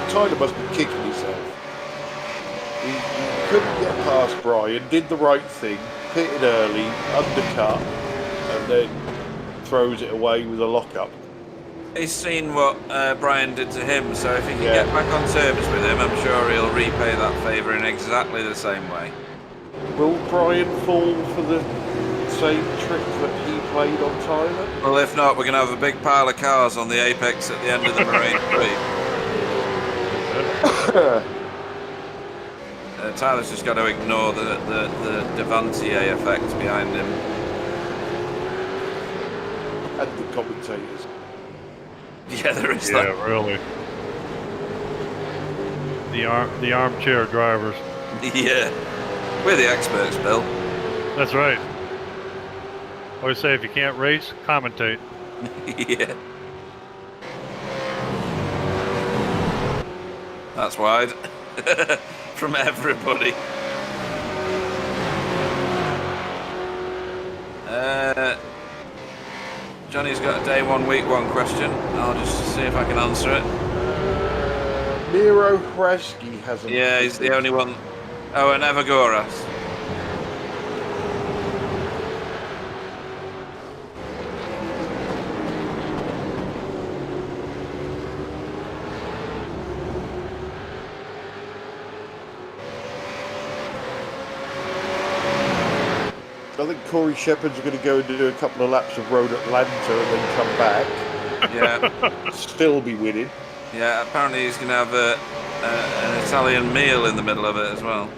Tyler must be kicking himself. He couldn't get past Brian, did the right thing, pitted early, undercut, and then throws it away with a lockup. He's seen what Brian did to him, so if he can Yeah. get back on terms with him, I'm sure he'll repay that favour in exactly the same way. Will Brian fall for the same trick that he played on Tyler? Well, if not, we're going to have a big pile of cars on the apex at the end of the Marine Street. Tyler's just got to ignore the Devantier effect behind him. And the commentators. Yeah, there is Yeah, that. really. The armchair drivers. Yeah. We're the experts, Bill. That's right. Always say if you can't race, commentate. Yeah. That's wide. From everybody. Johnny's got a day one, week one question. I'll just see if I can answer it. Miro Hrasky hasn't. Yeah, he's the only one. Oh, and Evagoras. I think Corey Shepherd's going to go and do a couple of laps of Road Atlanta and then come back. Yeah, Still be winning. yeah. Apparently he's going to have an Italian meal in the middle of it as well.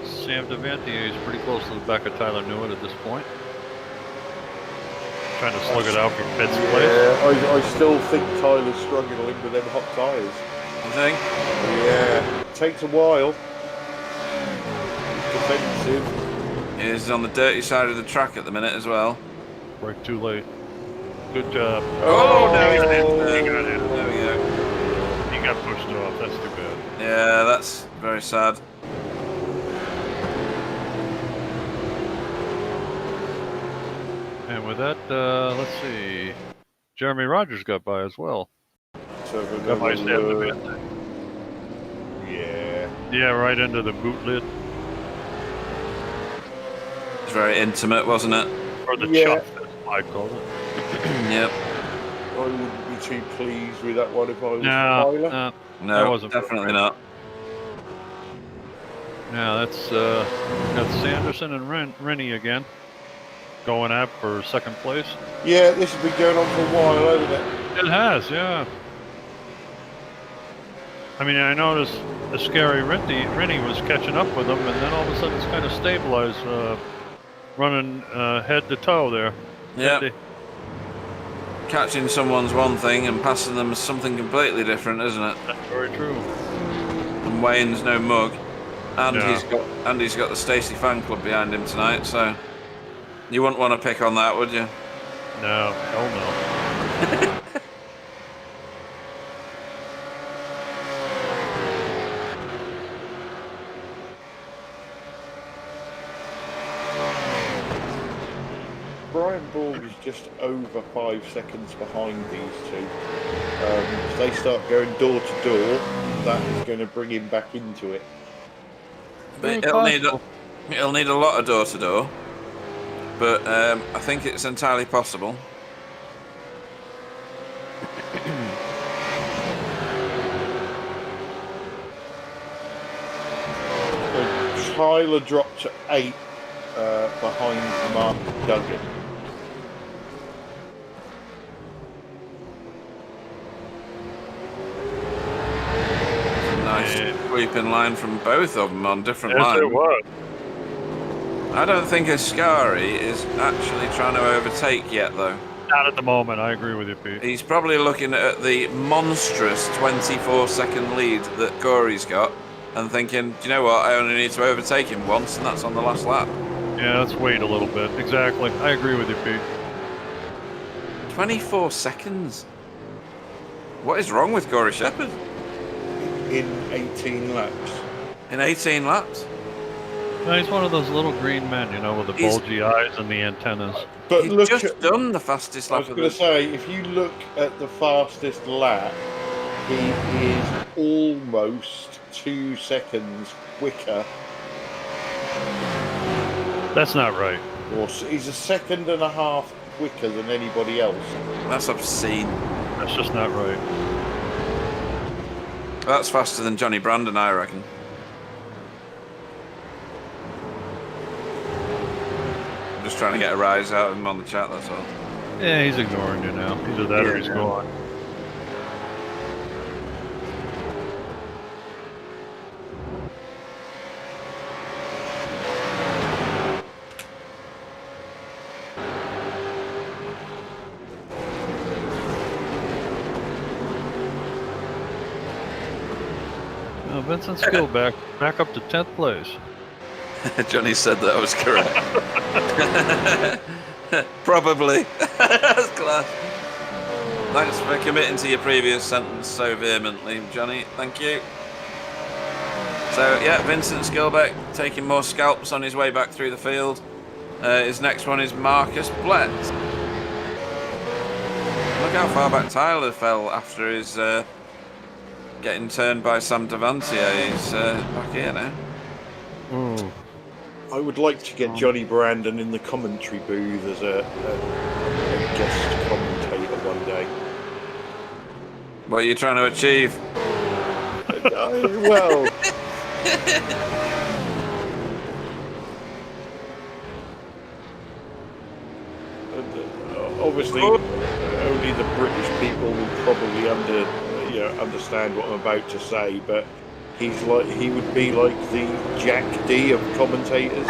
Sam Devantier is pretty close to the back of Tyler Newitt at this point. Trying to slug it out for fifth place. Yeah, I still think Tyler's struggling with them hot tyres. You think? Yeah, takes a while. Defensive. He's on the dirty side of the track at the minute as well. Break too late. Good job. Oh, no, he's He in. got in. There we go. He got pushed off. That's too bad. Yeah, that's very sad. Yeah, And with that, let's see. Jeremy Rogers got by as well. So Got by Sam another, DeVante. yeah. Yeah, right into the boot lid. It's very intimate, wasn't it? Or the Yeah. chuck, as I called it. Yep. I wouldn't be too pleased with that one if I was No, Tyler. that No, wasn't definitely very not. Yeah, that's got Sanderson and Rennie again going up for second place. Yeah, this has been going on for a while, hasn't it? It has, yeah. I mean, I noticed the scary Rennie was catching up with him, and then all of a sudden it's kind of stabilized, running head to toe there. Yeah. Head Catching someone's one thing and passing them is something completely different, isn't it? That's very true. And Wayne's no mug, and Yeah. he's got the Stacey fan club behind him tonight. So you wouldn't want to pick on that, would you? No, hell no. Brian Borg is just over 5 seconds behind these two. If they start going door to door, that is going to bring him back into it. But Very it'll need a lot of door to door. But I think it's entirely possible. So Tyler dropped to 8 behind Mark Duggan. Nice sweeping line from both of them on different Yes, lines. it was. I don't think Ascari is actually trying to overtake yet, though. Not at the moment. I agree with you, Pete. He's probably looking at the monstrous 24-second lead that Corey's got and thinking, do you know what, I only need to overtake him once, and that's on the last lap. Yeah, let's wait a little bit. Exactly. I agree with you, Pete. 24 seconds? What is wrong with Corey Shepherd? In 18 laps. In 18 laps? No, he's one of those little green men, you know, with the He's- bulgy eyes and the antennas. But He's look just at, done the fastest I lap was of going to the... say, if you look at the fastest lap, he is almost 2 seconds quicker. That's not right. Or he's a second and a half quicker than anybody else. That's obscene. That's just not right. That's faster than Johnny Brandon, I reckon. I'm just trying to get a rise out of him on the chat, that's all. Yeah, he's ignoring you now. Either that or he's Yeah. gone. Vincent Skill back up to 10th place. Johnny said that I was correct. Probably. That's class. Thanks for committing to your previous sentence so vehemently, Johnny. Thank you. So, yeah, Vincent Skilbeck taking more scalps on his way back through the field. His next one is Marcus Blett. Look how far back Tyler fell after his getting turned by Sam Davantier. He's back here now. Ooh. I would like to get Johnny Brandon in the commentary booth as a guest commentator one day. What are you trying to achieve? Well, obviously, only the British people will probably understand what I'm about to say, but he would be like the Jack D of commentators.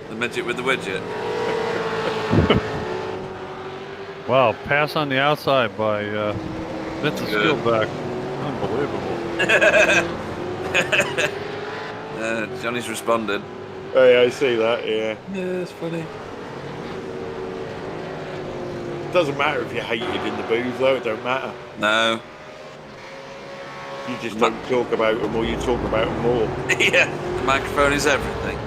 The midget with the widget. Wow, pass on the outside by Vincent Good. Skillback. Unbelievable. Johnny's responded. Hey, I see that, yeah. Yeah, it's funny. Doesn't matter if you're hated in the booth, though, it don't matter. No. You just don't talk about them, or you talk about them more. Yeah, the microphone is everything.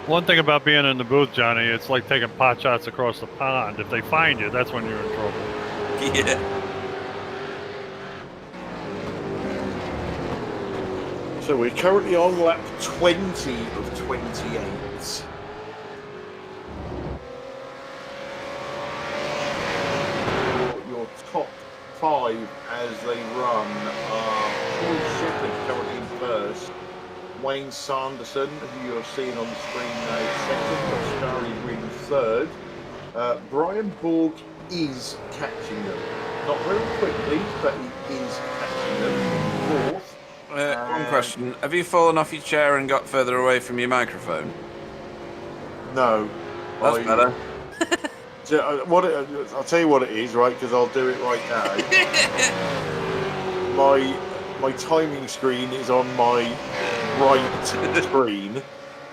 One thing about being in the booth, Johnny, it's like taking pot shots across the pond. If they find you, that's when you're in trouble. Yeah. So we're currently on lap 20 of 28. Your top 5 as they run are Paul Shepherd currently in first, Wayne Sanderson, who you're seeing on the screen now, second, Oscari Green third. Brian Borg is catching them. Not very quickly, but he is catching them. Fourth. One question. Have you fallen off your chair and got further away from your microphone? No. That's better. So, I'll tell you what it is, right? Because I'll do it right now. My timing screen is on my right screen.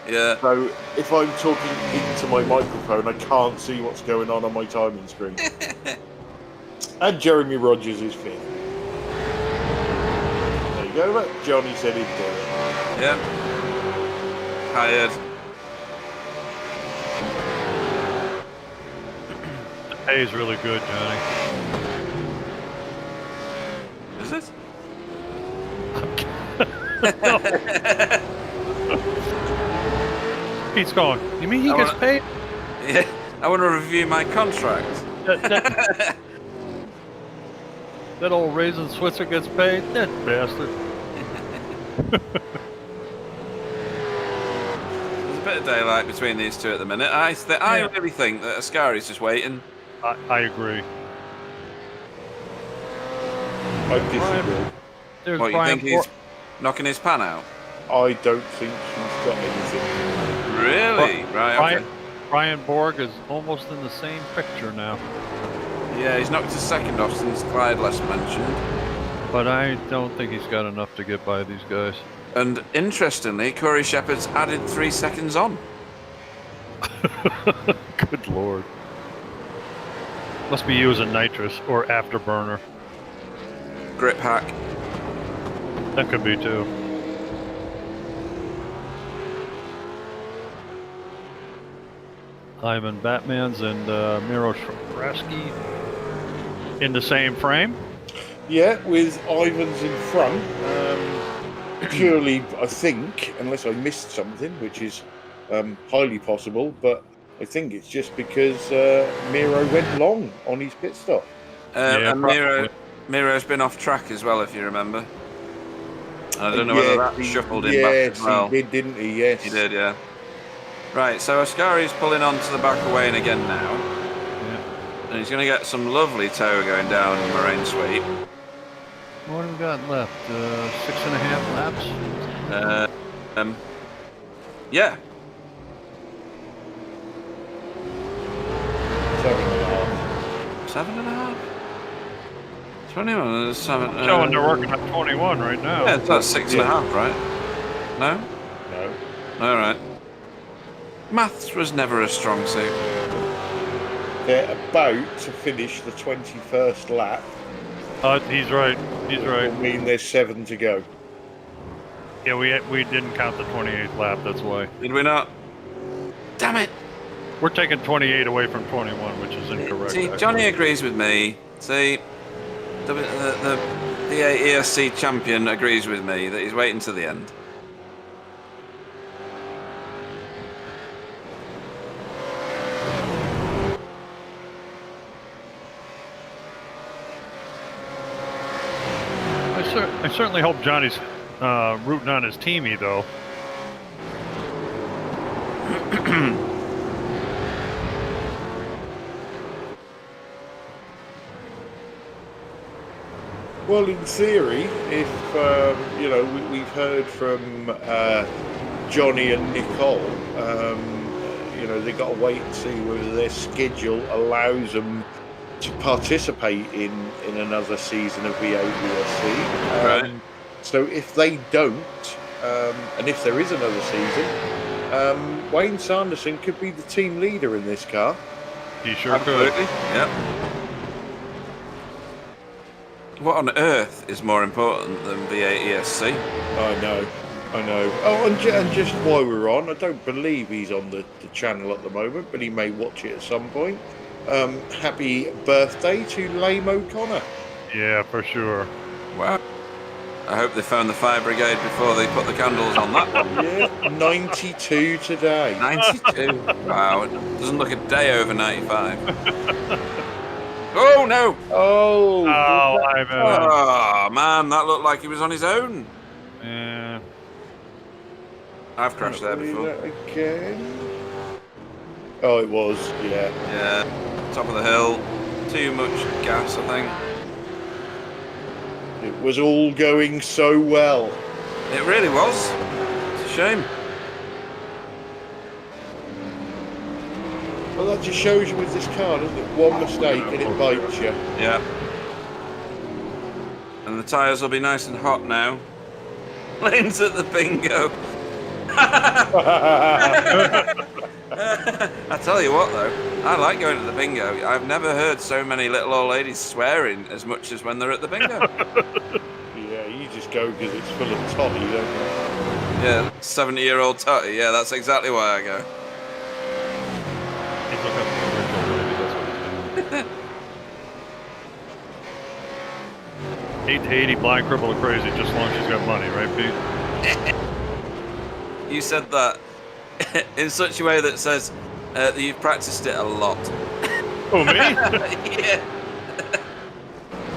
Yeah. So if I'm talking into my microphone, I can't see what's going on my timing screen. And Jeremy Rogers is fifth. There you go. Look, Johnny said he'd do it. Yeah. Hired. The pay is really good, Johnny. Is it? Pete's going, you mean he gets paid? Yeah. I want to review my contract. That old raisin Switzer gets paid? That bastard. There's a bit of daylight between these two at the minute. I really think that Ascari's just waiting. I agree. I disagree. There's What, you Brian think he's knocking his pan out? I don't think he's got anything. Really? Right, okay. Brian Borg is almost in the same picture now. Yeah, he's knocked his second off since Clyde last mentioned. But I don't think he's got enough to get by these guys. And interestingly, Corey Shepherd's added 3 seconds on. Good lord. Must be using nitrous or afterburner. Grip hack. That could be too. Ivan Batmans and Miro Shraski in the same frame. Yeah, with Ivans in front. Purely, I think, unless I missed something, which is highly possible, but I think it's just because Miro went long on his pit stop. And Miro's been off track as well, if you remember. I don't know whether that shuffled him back as well. He did, didn't he? Yes. He did, yeah. Right, so Ascari's pulling onto the back of Wayne again now. Yeah. And he's going to get some lovely tow going down Moraine Sweep. What have we got left? 6.5 laps? Yeah. 7.5. 7.5? 21 is 7. Showing they're working at 21 right now. Yeah, that's 6.5, right? No? No. All right. Maths was never a strong suit. They're about to finish the 21st lap. He's right. He's right. I mean, there's 7 to go. Yeah, we didn't count the 28th lap. That's why. Did we not? Damn it! We're taking 28 away from 21, which is incorrect. See, actually. Johnny agrees with me. See, the ESC champion agrees with me that he's waiting to the end. I certainly hope Johnny's rooting on his teamie, though. Well, in theory, if we've heard from Johnny and Nicole, they've got to wait and see whether their schedule allows them to participate in another season of V8 VSC. Right. So if they don't, and if there is another season, Wayne Sanderson could be the team leader in this car. He sure Absolutely. Yep. What on earth is more important than V8 ESC? I know. I know. Oh, and just while we're on, I don't believe he's on the channel at the moment, but he may watch it at some point. Happy birthday to Lame O'Connor. Yeah, for sure. Wow. I hope they found the fire brigade before they put the candles on that one. Yeah, 92 today. 92. Wow. It doesn't look a day over 95. Oh, no. Oh, Oh, man. That looked like he was on his own. Yeah. I've crashed there before. That again. Oh, it was. Yeah. Yeah. Top of the hill. Too much gas, I think. It was all going so well. It really was. It's a shame. Well, that just shows you with this car, doesn't it? One mistake and it bites you. Yeah. And the tyres will be nice and hot now. Lane's at the bingo. I tell you what, though, I like going to the bingo. I've never heard so many little old ladies swearing as much as when they're at the bingo. Yeah, you just go because it's full of toddy, don't you? Yeah, 70-year-old Totty. Yeah, that's exactly why I go. He's looking at the original lady, that's what he's doing. 8 to 80, blind, cripple, or crazy, just as long as she's got money, right, Pete? You said that in such a way that says that you've practiced it a lot. Oh, me? Yeah.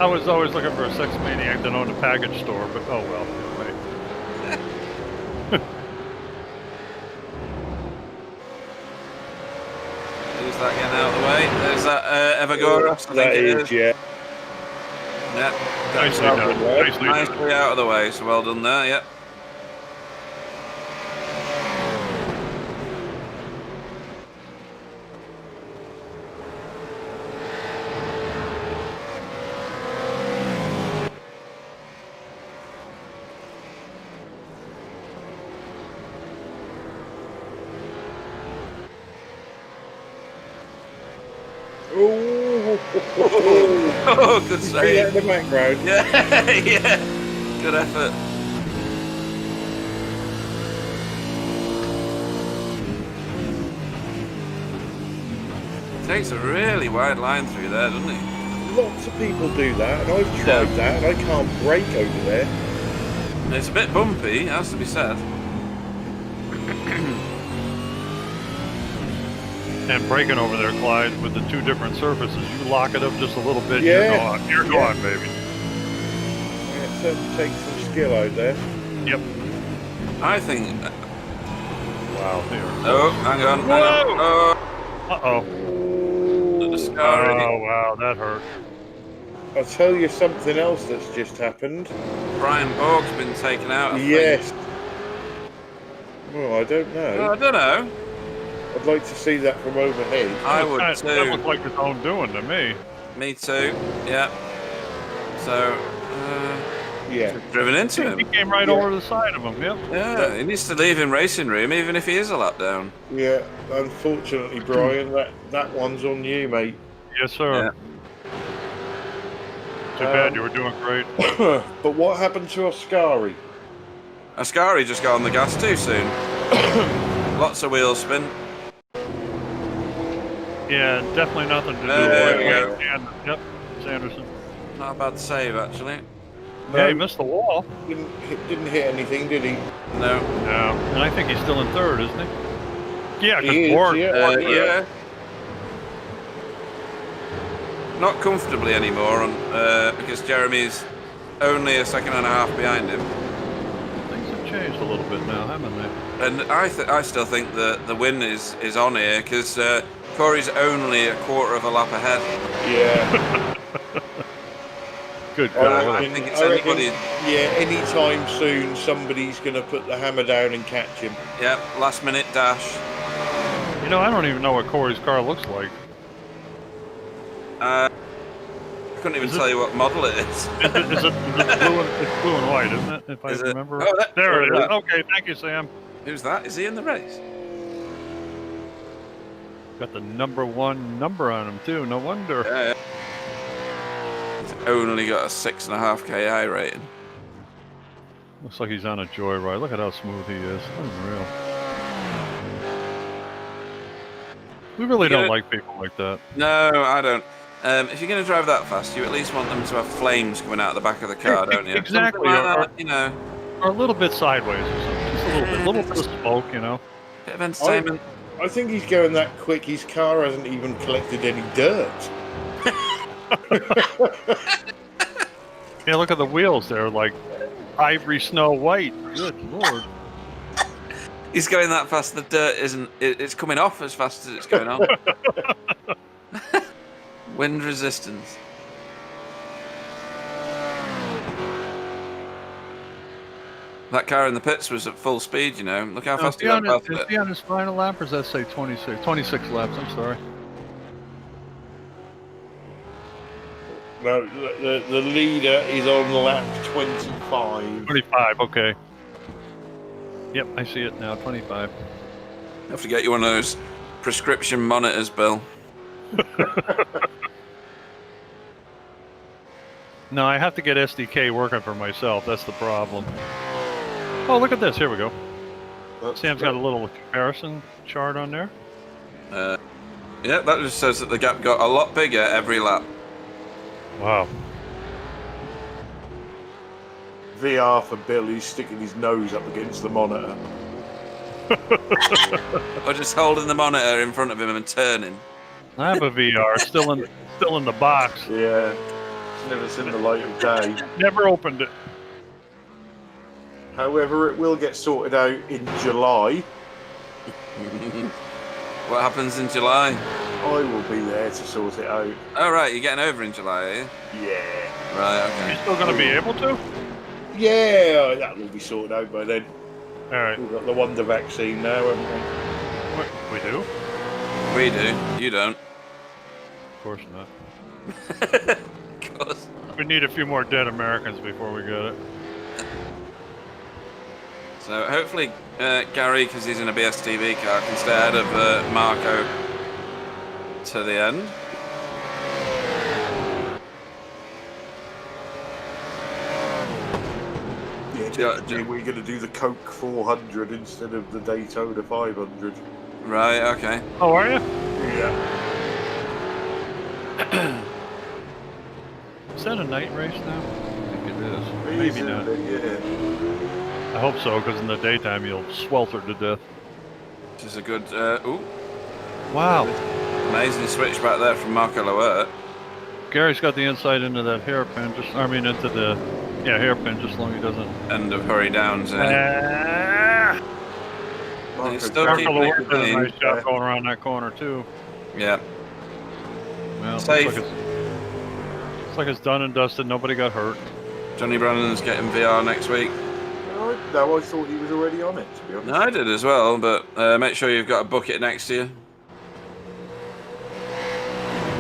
I was always looking for a sex maniac that owned a package store, but oh well, anyway. Who's that getting out of the way? There's that Evagoras, I think That it is, is. yeah. Yeah. Nicely done. Nicely done. Nicely out of the way, so well done there, yep. Oh, good See save. that in the background. Yeah, yeah. Good effort. Takes a really wide line through there, doesn't he? Lots of people do that, and I've tried that, and I can't brake over there. It's a bit bumpy, it has to be said. And breaking over there, Clyde, with the two different surfaces, you lock it up just a little bit, Yeah. you're gone, baby. Yeah, it certainly takes some skill out there. Yep. I think... Wow, here. Oh, hang on. Hang on. Oh, Uh-oh. the Scary. Oh, wow, that hurt. I'll tell you something else that's just happened. Brian Borg's been taken out. I think. Yes. Well, I don't know. Oh, I don't know. I'd like to see that from overhead. I would That too. looked like his own doing to me. Me too. Yeah. So, Yeah. driven into He him. came right over the side of him, yep. Yeah, he needs to leave in racing room, even if he is a lap down. Yeah. Unfortunately, Brian, that one's on you, mate. Yes, sir. Yeah. Too bad, you were doing great. But what happened to Ascari? Ascari just got on the gas too soon. Lots of wheel spin. Yeah, definitely nothing to do There with we it. go. Yep, Sanderson. Not a bad save, actually. Yeah, he missed the wall. Didn't hit anything, did he? No. Yeah, and I think he's still in third, isn't he? Yeah, He because is, Ward, yeah. Yeah. Not comfortably anymore, because Jeremy's only a second and a half behind him. things have changed a little bit now, haven't they? And I still think that the win is on here, because Corey's only a quarter of a lap ahead. Yeah. Good I God. I reckon- think it's I reckon, anybody. yeah, anytime soon somebody's going to put the hammer down and catch him. Yeah, last minute dash. You know, I don't even know what Corey's car looks like. I couldn't even tell you what model it is. Is it blue and white, isn't it? If I Is it? remember. Oh, there it is. that. Okay, thank you, Sam. Who's that? Is he in the race? Got the #1 number on him too. No wonder. Yeah. He's only got a 6.5 KI rating. Looks like he's on a joyride. Look at how smooth he is. Unreal. We really don't like people like that. No, I don't. If you're going to drive that fast, you at least want them to have flames coming out the back of the car, don't you? Exactly. Something like that, you know. Or a little bit sideways or something. Just a little bit of smoke, you know. Bit of entertainment. I think he's going that quick. His car hasn't even collected any dirt. Yeah, look at the wheels. They're like ivory snow white. Good Lord. He's going that fast, the dirt isn't... It's coming off as fast as it's going on. Wind resistance. That car in the pits was at full speed, you know. Look how fast he went past it. Is he on his final lap, or does that say 26? 26 laps, I'm sorry. No, the leader is on lap 25. 25, okay. Yep, I see it now, 25. You have to get you one of those prescription monitors, Bill. No, I have to get SDK working for myself. That's the problem. Oh, look at this. Here we go. Sam's got a little comparison chart on there. Yeah, that just says that the gap got a lot bigger every lap. Wow. VR for Bill, he's sticking his nose up against the monitor. Or just holding the monitor in front of him and turning. I have a VR, still in the box. Yeah, it's never seen the light of day. Never opened it. However, it will get sorted out in July. What happens in July? I will be there to sort it out. Oh, right, you're getting over in July, are you? Yeah. Right, Are okay. you still going to be able to? Yeah, that will be sorted out by then. All right. We've got the Wonder vaccine now, haven't We do? We do. You don't. Of course not. Of course. We need a few more dead Americans before we get it. So hopefully Gary, because he's in a BSTV car, can stay ahead of Marco to the end. Yeah, we're going to do the Coke 400 instead of the Daytona 500. Right, okay. Oh, are you? Yeah. Is that a night race now? I think it is. Maybe not. Yeah. I hope so, because in the daytime you'll swelter to death. This is a good... ooh, Wow. amazing switch back there from Marco Loert. Gary's got the insight into that hairpin, into the hairpin, just as long as he doesn't. End of Hurry Downs. Ah! He's still keeping it Marco did a clean. nice job going around that corner too. Yeah. Well, Safe. looks like it's done and dusted. Nobody got hurt. Johnny Brannan's getting VR next week. No, I thought he was already on it, to be honest. No, I did as well, but make sure you've got a bucket next to you.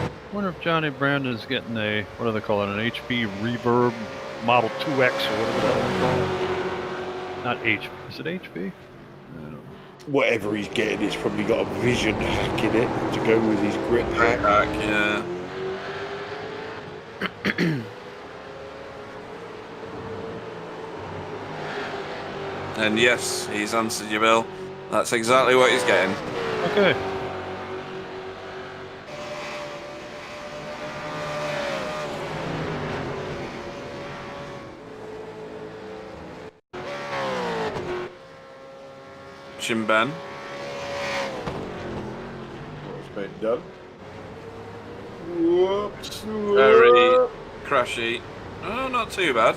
I wonder if Johnny Brandon's getting a, what do they call it, an HP Reverb Model 2X or whatever that one's called. Not HP. Is it HP? I don't know. Whatever he's getting, it's probably got a Vision hack in it to go with his grip hack. Yeah. And yes, he's answered you, Bill. That's exactly what he's getting. Okay. Chimban. What's been done? Whoops. Very crashy. Oh, not too bad.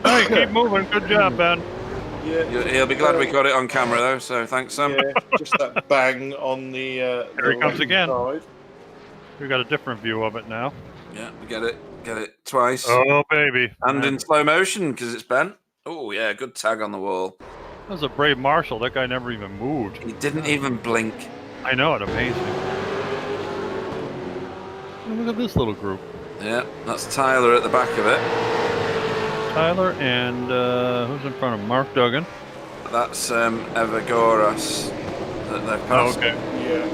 Hey, keep moving. Good job, Ben. Yeah. He'll be glad we got it on camera, though, so thanks, Sam. Yeah, just that bang on the. Here he comes again. Side. We've got a different view of it now. Yeah, we get it twice. Oh, baby. And in slow motion, because it's bent. Oh, yeah, good tag on the wall. That was a brave marshal. That guy never even moved. He didn't even blink. I know it. Amazing. Look at this little group. Yeah, that's Tyler at the back of it. Tyler and who's in front of him? Mark Duggan. That's Evagoras that they've passed. Oh, okay. Yeah.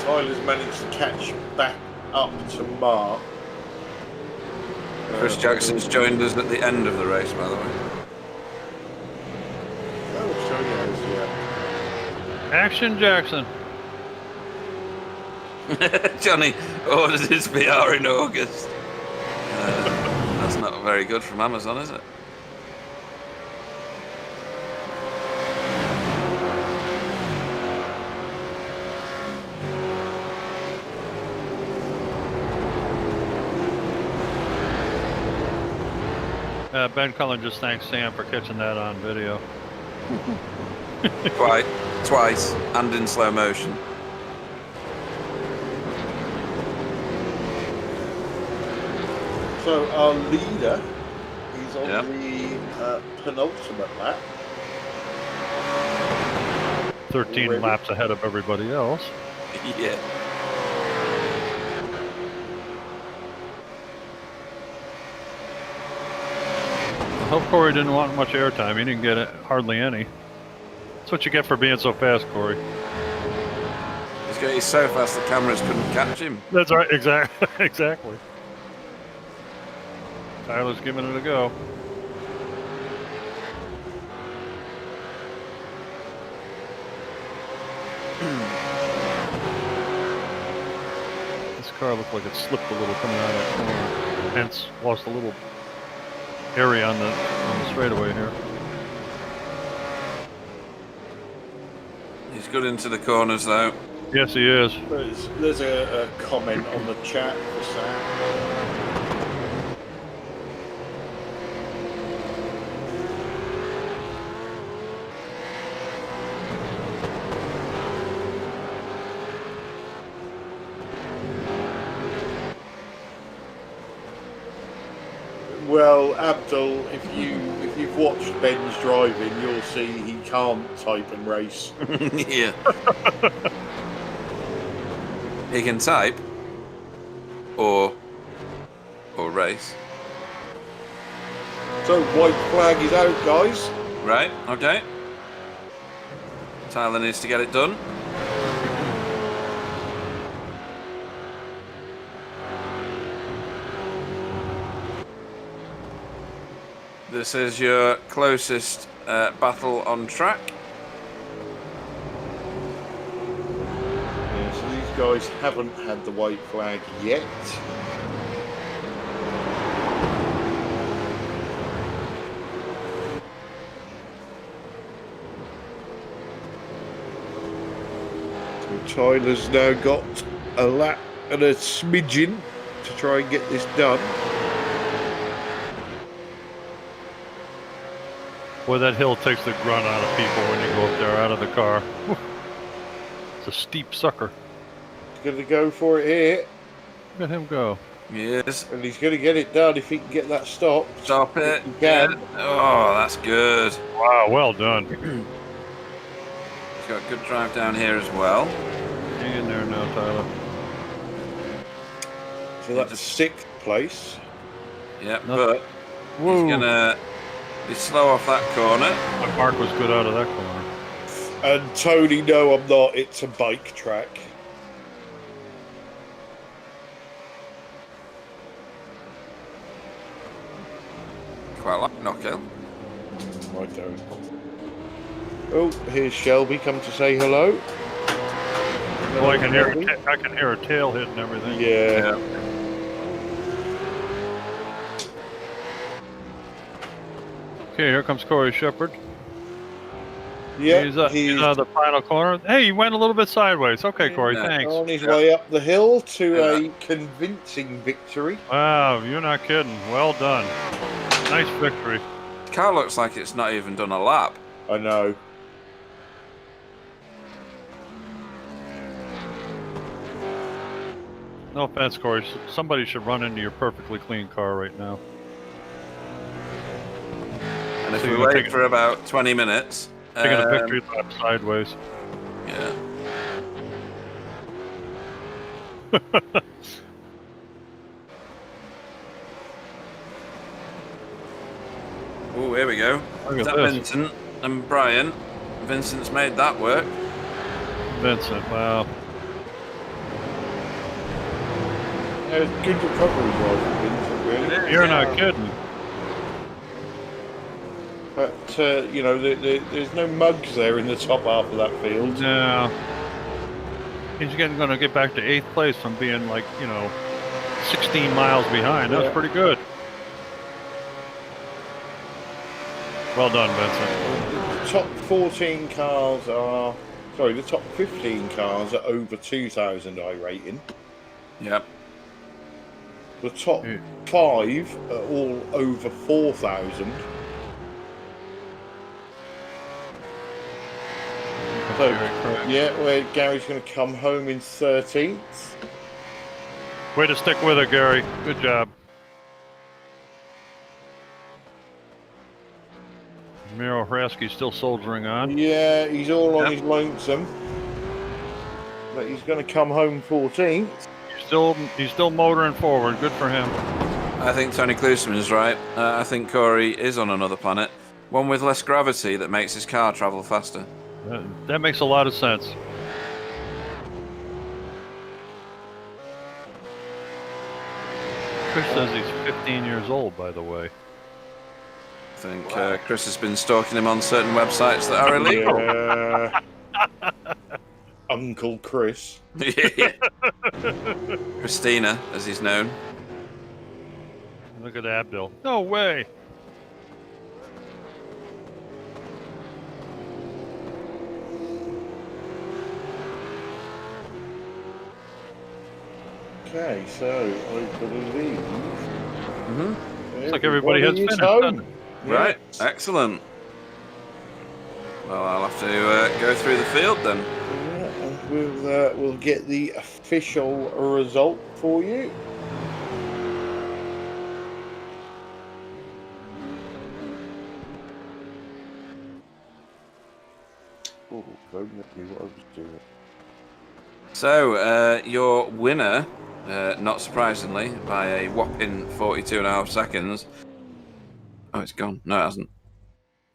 Tyler's managed to catch back up to Mark. Chris Jackson's joined us at the end of the race, by the way. Oh, so yes, yeah. Action Jackson. Johnny ordered his VR in August. That's not very good from Amazon, is it? Ben Cullen just thanks Sam for catching that on video. Twice, and in slow motion. So our leader is on Yep. the penultimate lap. 13 Already? laps ahead of everybody else. Yeah. I hope Corey didn't want much airtime. He didn't get it, hardly any. That's what you get for being so fast, Corey. He's so fast the cameras couldn't catch him. That's right, exactly. Exactly. Tyler's giving it a go. This car looked like it slipped a little coming out of that corner. Hence, lost a little area on the straightaway here. He's good into the corners though. Yes, he is. There's a comment on the chat for Sam. Well, Abdul, if you've watched Ben's driving, you'll see he can't type and race. Yeah. He can type or race. So white flag is out, guys. Right, okay. Tyler needs to get it done. This is your closest battle on track. Yeah, so these guys haven't had the white flag yet. So Tyler's now got a lap and a smidgen to try and get this done. Boy, that hill takes the grunt out of people when you go up there out of the car. It's a steep sucker. He's going to go for it here, Look at him go. Yes. and he's going to get it done if he can get that stop. Stop it. He can. Yeah. Oh, that's good. Wow, well done. He's got a good drive down here as well. Hang in there now, Tyler. So that's sixth place. Yep, No. but Whoa. he's gonna be slow off that corner. But Mark was good out of that corner. And Tony, no, I'm not. It's a bike track. Quite like Knockill. I don't. Oh, here's Shelby come to say hello. Oh, I can hear a tail hit and everything. Yeah. Okay, here comes Corey Shepard. Yeah, he's out of the final corner. Hey, he went a little bit sideways. Okay, Corey, Yeah. thanks. on his way up the hill to a convincing victory. Wow, you're not kidding. Well done. Nice victory. The car looks like it's not even done a lap. I know. No offense, Corey. Somebody should run into your perfectly clean car right now. And if So we you're wait taking- for about 20 minutes... Taking a victory lap sideways. Yeah. Oh, here we go. Look Is at that this. Vincent and Brian? Vincent's made that work. Vincent, wow. Good recovery drive, Vincent, really. You're not kidding. But, you know, there's no mugs there in the top half of that field. No. He's going to get back to 8th place from being 16 miles behind. That's Yeah. pretty good. Well done, Vincent. The top 14 cars are... Sorry, the top 15 cars are over 2,000 iRating. Yep. The top 5 are all over 4,000. So, yeah, where Gary's going to come home in 13th. Way to stick with it, Gary. Good job. Miro Hrasky's still soldiering on. Yeah, he's all on his lonesome. But he's going to come home 14th. He's still motoring forward. Good for him. I think Tony Klusman is right. I think Corey is on another planet, one with less gravity that makes his car travel faster. That makes a lot of sense. Chris says he's 15 years old, by the way. I think Chris has been stalking him on certain websites that are illegal. Yeah. Uncle Chris. Christina, as he's known. Look at Abdul. No way. Okay, so I believe... Looks like everybody has finished. home. Right, Yes. excellent. Well, I'll have to go through the field then. Yeah, and we'll get the official result for you. Oh, God, let me what I was doing. So, your winner, not surprisingly, by a whopping 42.5 seconds. Oh, it's gone. No, it hasn't.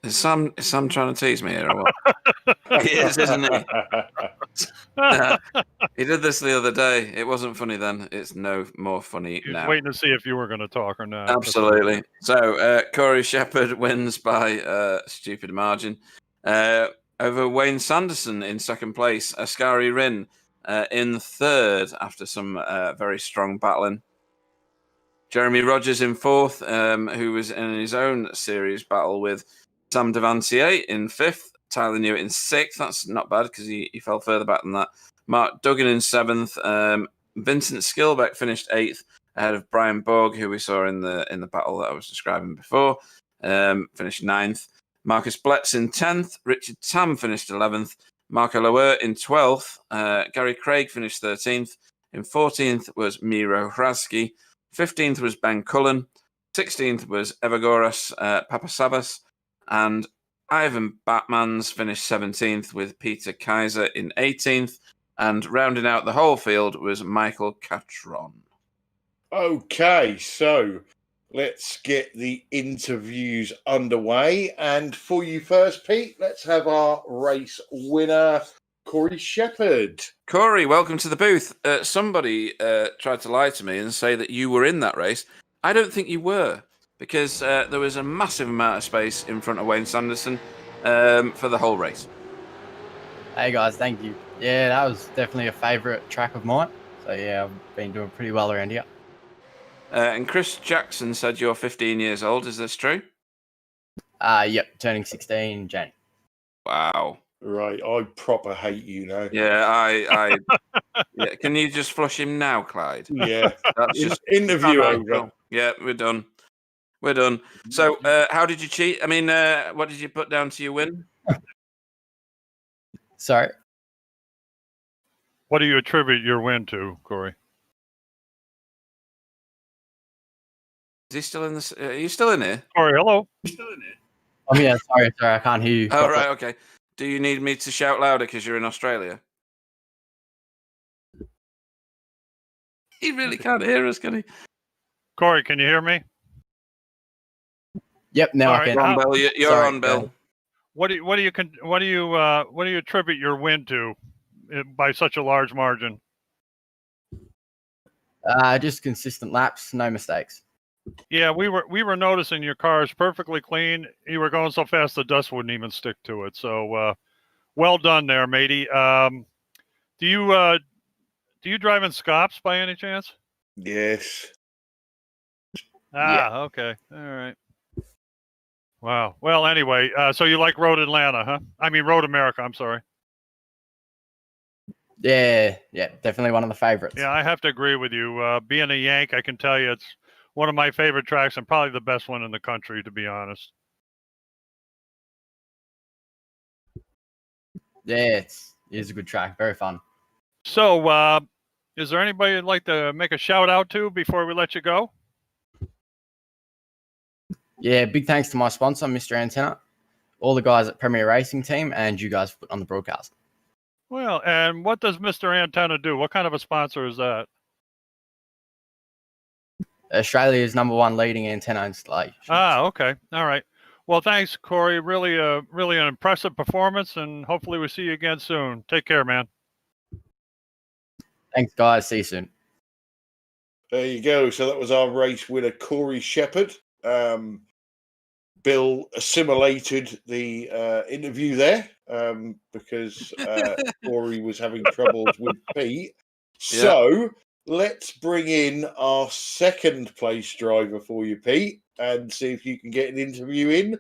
Is Sam trying to tease me here or what? He is, isn't he? He did this the other day. It wasn't funny then. It's no more funny He was now. waiting to see if you were going to talk or not. Absolutely. So, Corey Shepherd wins by a stupid margin. Over Wayne Sanderson in second place. Ascari Rin in third after some very strong battling. Jeremy Rogers in fourth, who was in his own series battle with Sam Devantier in fifth. Tyler Newitt in sixth. That's not bad because he fell further back than that. Mark Duggan in seventh. Vincent Skilbeck finished eighth ahead of Brian Borg, who we saw in the battle that I was describing before. Finished ninth. Marcus Bletz in 10th. Richard Tam finished 11th. Marco Lower in 12th. Gary Craig finished 13th. In 14th was Miro Hrasky. 15th was Ben Cullen. 16th was Evagoras Papasavas. And Ivan Batmans finished 17th with Peter Kaiser in 18th. And rounding out the whole field was Michael Catron. Okay, so let's get the interviews underway. And for you first, Pete, let's have our race winner, Corey Shepherd. Corey, welcome to the booth. Somebody tried to lie to me and say that you were in that race. I don't think you were, because there was a massive amount of space in front of Wayne Sanderson for the whole race. Hey guys, thank you. Yeah, that was definitely a favourite track of mine. So yeah, I've been doing pretty well around here. And Chris Jackson said you're 15 years old. Is this true? Yep, turning 16 in January. Wow. Right, I proper hate you now. Yeah, I yeah. Can you just flush him now, Clyde? Yeah, That's just interview Oh, over. cool. Yeah, we're done. We're done. So, how did you cheat? I mean, what did you put down to your win? Sorry. What do you attribute your win to, Corey? Is he still in this? Are you still in here? Corey, hello. Oh yeah, sorry, I can't hear you. Oh, right, okay. Do you need me to shout louder because you're in Australia? He really can't hear us, can he? Corey, can you hear me? Yep, now All I right, can. You're on, Bill. You're Sorry, on, Bill. What do you attribute your win to by such a large margin? Just consistent laps, no mistakes. Yeah, we were noticing your car is perfectly clean. You were going so fast the dust wouldn't even stick to it. So well done there, matey. Do you drive in Scops by any chance? Yes. Yeah. Okay. All right. Wow. Well, anyway, so you like Road Atlanta, huh? I mean, Road America. I'm sorry. Yeah, definitely one of the favorites. Yeah, I have to agree with you. Being a Yank, I can tell you it's one of my favorite tracks and probably the best one in the country, to be honest. Yeah, it is a good track, very fun. So, is there anybody you'd like to make a shout out to before we let you go? Yeah, big thanks to my sponsor, Mr. Antenna, all the guys at Premier Racing Team, and you guys put on the broadcast. Well, and what does Mr. Antenna do? What kind of a sponsor is that? Australia's #1 leading antenna installation. Okay. All right. Well, thanks, Corey. Really an impressive performance, and hopefully we see you again soon. Take care, man. Thanks, guys. See you soon. There you go. So that was our race winner, Corey Shepherd. Bill assimilated the interview there because Corey was having troubles with Pete. So let's bring in our second place driver for you, Pete, and see if you can get an interview in.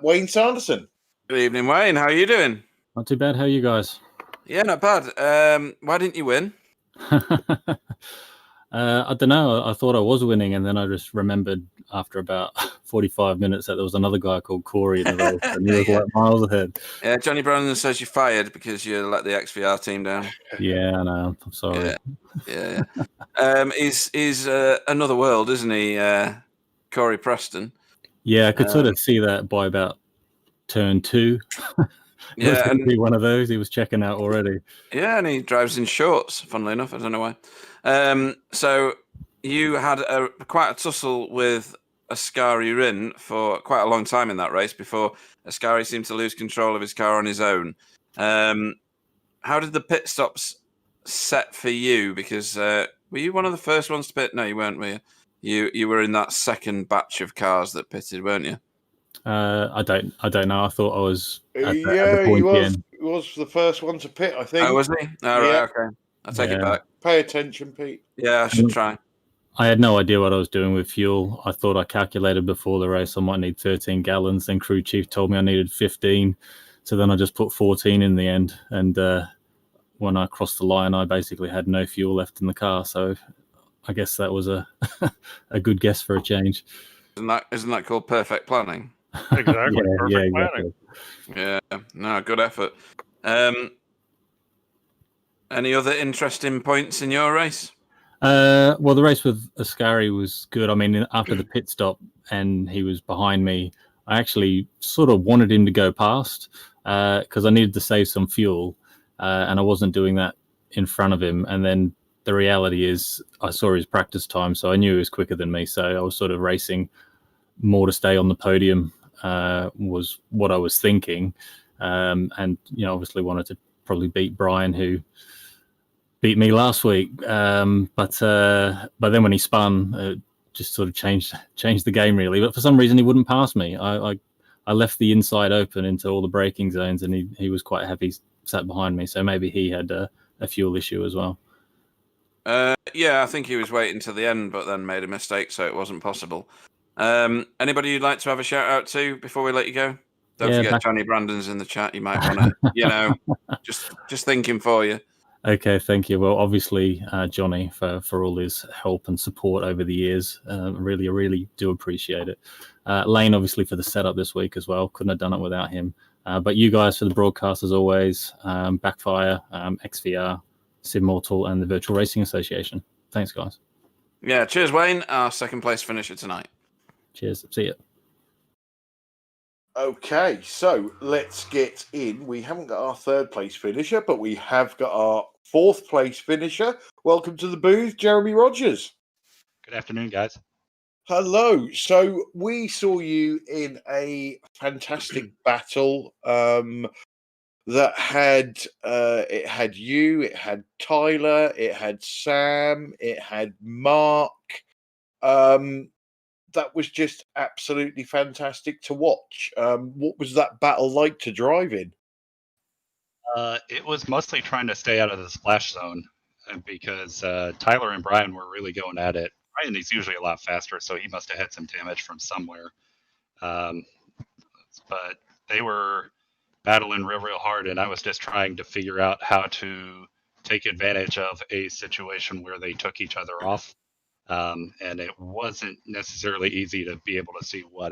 Wayne Sanderson. Good evening, Wayne. How are you doing? Not too bad. How are you guys? Yeah, not bad. Why didn't you win? I don't know. I thought I was winning, and then I just remembered after about 45 minutes that there was another guy called Corey in the race, and he was like miles ahead. Yeah, Johnny Brandon says you're fired because you let the XVR team down. Yeah, I know. I'm sorry. Yeah. He's another world, isn't he, Corey Preston? Yeah, I could sort of see that by about turn 2. Yeah, and be one of those. He was checking out already. Yeah, and he drives in shorts. Funnily enough, I don't know why. So you had quite a tussle with Ascari Rin for quite a long time in that race before Ascari seemed to lose control of his car on his own. How did the pit stops set for you? Because were you one of the first ones to pit? No, you weren't, were you? You were in that second batch of cars that pitted, weren't you? I don't know. I thought I was at the He was the first one to pit, I think. Oh, was he? All right, okay. I'll take it back. Pay attention, Pete. Yeah, I should try. I had no idea what I was doing with fuel. I thought I calculated before the race I might need 13 gallons. Then crew chief told me I needed 15. So then I just put 14 in the end. And when I crossed the line, I basically had no fuel left in the car. So I guess that was a good guess for a change. Isn't that called perfect planning? Exactly. Perfect exactly. Yeah, no, good effort. Any other interesting points in your race? Well, the race with Ascari was good. I mean, after the pit stop and he was behind me, I actually sort of wanted him to go past because I needed to save some fuel, and I wasn't doing that in front of him. And then the reality is I saw his practice time, so I knew he was quicker than me. So I was sort of racing more to stay on the podium was what I was thinking. And, obviously wanted to probably beat Brian, who beat me last week. But then when he spun, just sort of changed the game really. But for some reason, he wouldn't pass me. I left the inside open into all the braking zones, and he was quite heavy, sat behind me. So maybe he had a fuel issue as well. Yeah, I think he was waiting to the end, but then made a mistake, so it wasn't possible. Anybody you'd like to have a shout out to before we let you go? Don't forget Johnny Brandon's in the chat. You might want to, just thinking for you. Okay, thank you. Well, obviously, Johnny, for all his help and support over the years. Really do appreciate it. Lane, obviously, for the setup this week as well. Couldn't have done it without him. But you guys for the broadcast, as always. Backfire, XVR, Simmortal, and the Virtual Racing Association. Thanks, guys. Yeah, cheers, Wayne. Our second place finisher tonight. Cheers. See you. Okay, so let's get in. We haven't got our third place finisher, but we have got our fourth place finisher. Welcome to the booth, Jeremy Rogers. Good afternoon, guys. Hello. So we saw you in a fantastic battle. The that had it had you, it had Tyler, it had Sam, it had Mark. That was just absolutely fantastic to watch. What was that battle like to drive in? It was mostly trying to stay out of the splash zone because Tyler and Brian were really going at it. Brian is usually a lot faster, so he must have had some damage from somewhere. Um, but they were battling real hard, and I was just trying to figure out how to take advantage of a situation where they took each other off. And it wasn't necessarily easy to be able to see where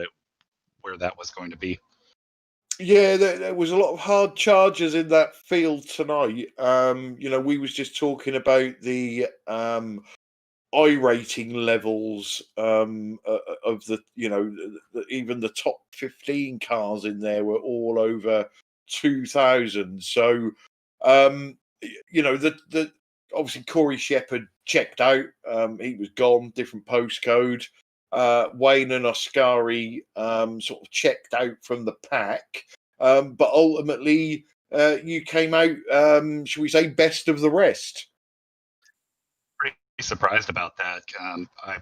that was going to be. Yeah, there was a lot of hard charges in that field tonight. We was just talking about the iRating levels of the, even the top 15 cars in there were all over 2,000. So, the obviously Corey Shepherd checked out. He was gone, different postcode. Wayne and Oscari sort of checked out from the pack. But ultimately, you came out, shall we say, best of the rest. Pretty surprised about that. I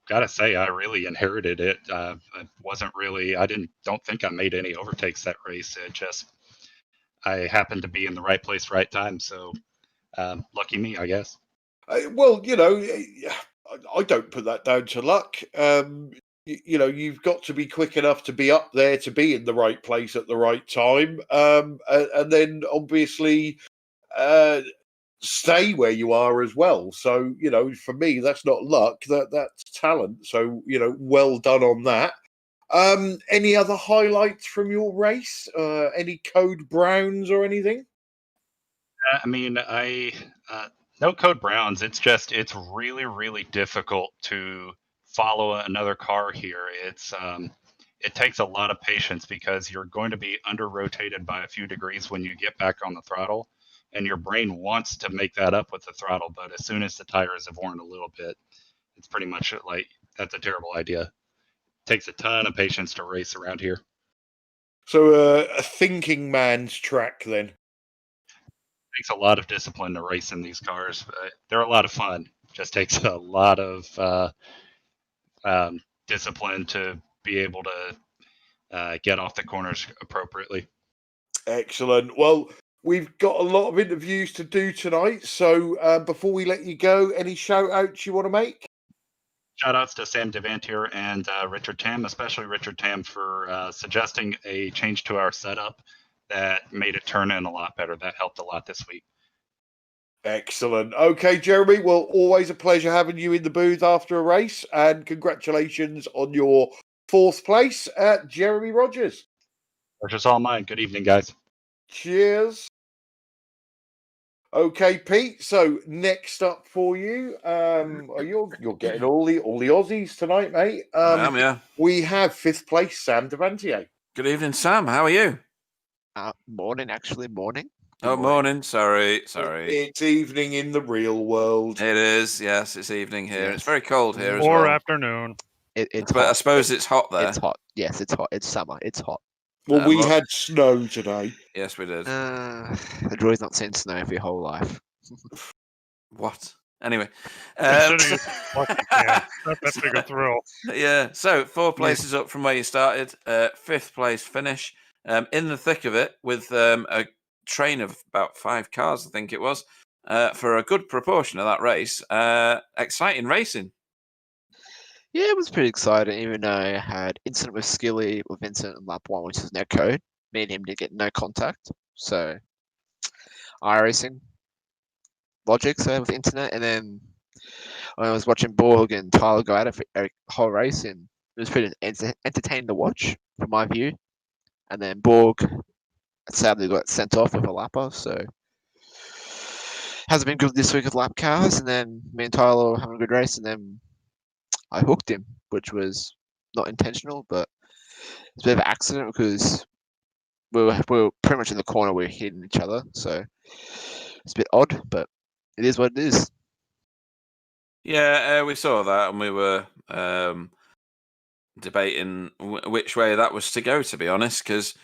gotta say, I really inherited it. I don't think I made any overtakes that race. I happened to be in the right place, right time. So lucky me, I guess. Well, I don't put that down to luck. You've got to be quick enough to be up there, to be in the right place at the right time, and then obviously stay where you are as well. So, for me, that's not luck. That's talent. So, well done on that. Any other highlights from your race? Any code browns or anything? I mean, no code browns. It's really difficult to follow another car here. It takes a lot of patience because you're going to be under rotated by a few degrees when you get back on the throttle, and your brain wants to make that up with the throttle, but as soon as the tires have worn a little bit, it's pretty much like that's a terrible idea. It takes a ton of patience to race around here. So a thinking man's track then. Takes a lot of discipline to race in these cars. They're a lot of fun. Just takes a lot of discipline to be able to get off the corners appropriately. Excellent. Well, we've got a lot of interviews to do tonight. So before we let you go, any shout outs you want to make? Shout outs to Sam Devantier and Richard Tam, especially Richard Tam for suggesting a change to our setup that made it turn in a lot better. That helped a lot this week. Excellent. Okay, Jeremy. Well, always a pleasure having you in the booth after a race, and congratulations on your 4th place at Jeremy Rogers. Pleasure's all mine. Good evening, guys. Cheers. Okay, Pete. So next up for you, you're getting all the Aussies tonight, mate. I am, yeah. We have 5th place Sam Devantier. Good evening, Sam. How are you? Morning. Oh, morning. Sorry. It's evening in the real world. It is. Yes, it's evening here. Yes. It's very cold here as Or well. afternoon. It's But I hot. suppose it's hot there. It's hot. Yes, it's hot. It's summer. It's hot. Well, we well- had snow today. Yes, we did. The joy's not seen snow for your whole life. What? Anyway. Considering what you can. That's a bigger thrill. Yeah. So 4 places up from where you started. 5th place finish. In the thick of it with a train of about 5 cars, I think it was, for a good proportion of that race. Exciting racing. Yeah, it was pretty exciting, even though I had incident with Skilly with Vincent in lap 1, which is no code. Me and him did get no contact. So iRacing logic, so with internet, and then when I was watching Borg and Tyler go at it for a whole race, and it was pretty entertaining to watch from my view. And then Borg sadly got sent off with a lapper, so hasn't been good this week with lap cars. And then me and Tyler were having a good race, and then I hooked him, which was not intentional, but it's a bit of an accident because we were pretty much in the corner. We were hitting each other, so it's a bit odd, but it is what it is. Yeah, we saw that, and we were debating which way that was to go, to be honest, because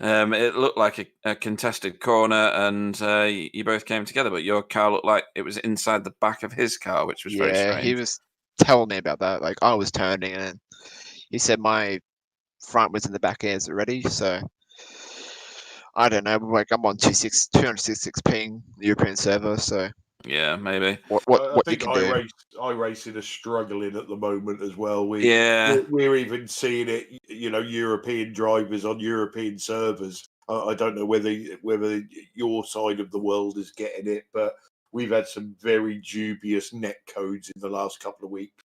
It looked like a contested corner, and you both came together. But your car looked like it was inside the back of his car, which was very Yeah, strange. he was telling me about that. Like I was turning, and he said my front was in the back airs already. So I don't know. Like I'm on 266 ping European server. So Yeah, maybe. what I you think can do? iRacing are struggling at the moment as well. Yeah. We're even seeing it, European drivers on European servers. I don't know whether your side of the world is getting it, but we've had some very dubious net codes in the last couple of weeks.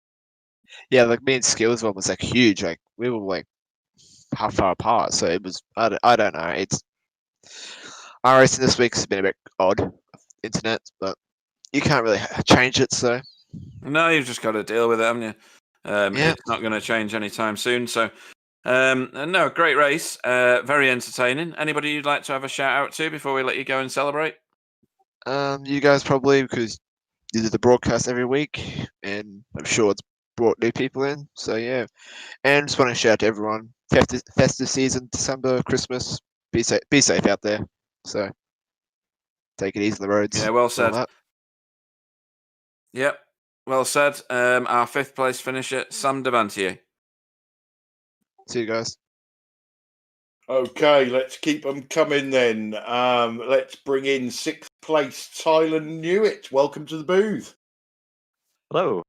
Yeah, like me and Skills one was like huge. Like we were like how far apart. So it was. I don't know. It's iRacing this week has been a bit odd, internet, but you can't really change it. So No, you've just got to deal with it, haven't you? Yeah. It's not going to change anytime soon. So, no, great race. Very entertaining. Anybody you'd like to have a shout out to before we let you go and celebrate? You guys probably because you do the broadcast every week, and I'm sure it's brought new people in. So yeah, and just want to shout out to everyone. Festive season, December, Christmas. Be safe out there. So take it easy on the roads. Yeah, well all said. that. Yep, well said. Our fifth place finisher, Sam Devantier. See you guys. Okay, let's keep them coming then. Let's bring in sixth place Tyler Newitt. Welcome to the booth. Hello.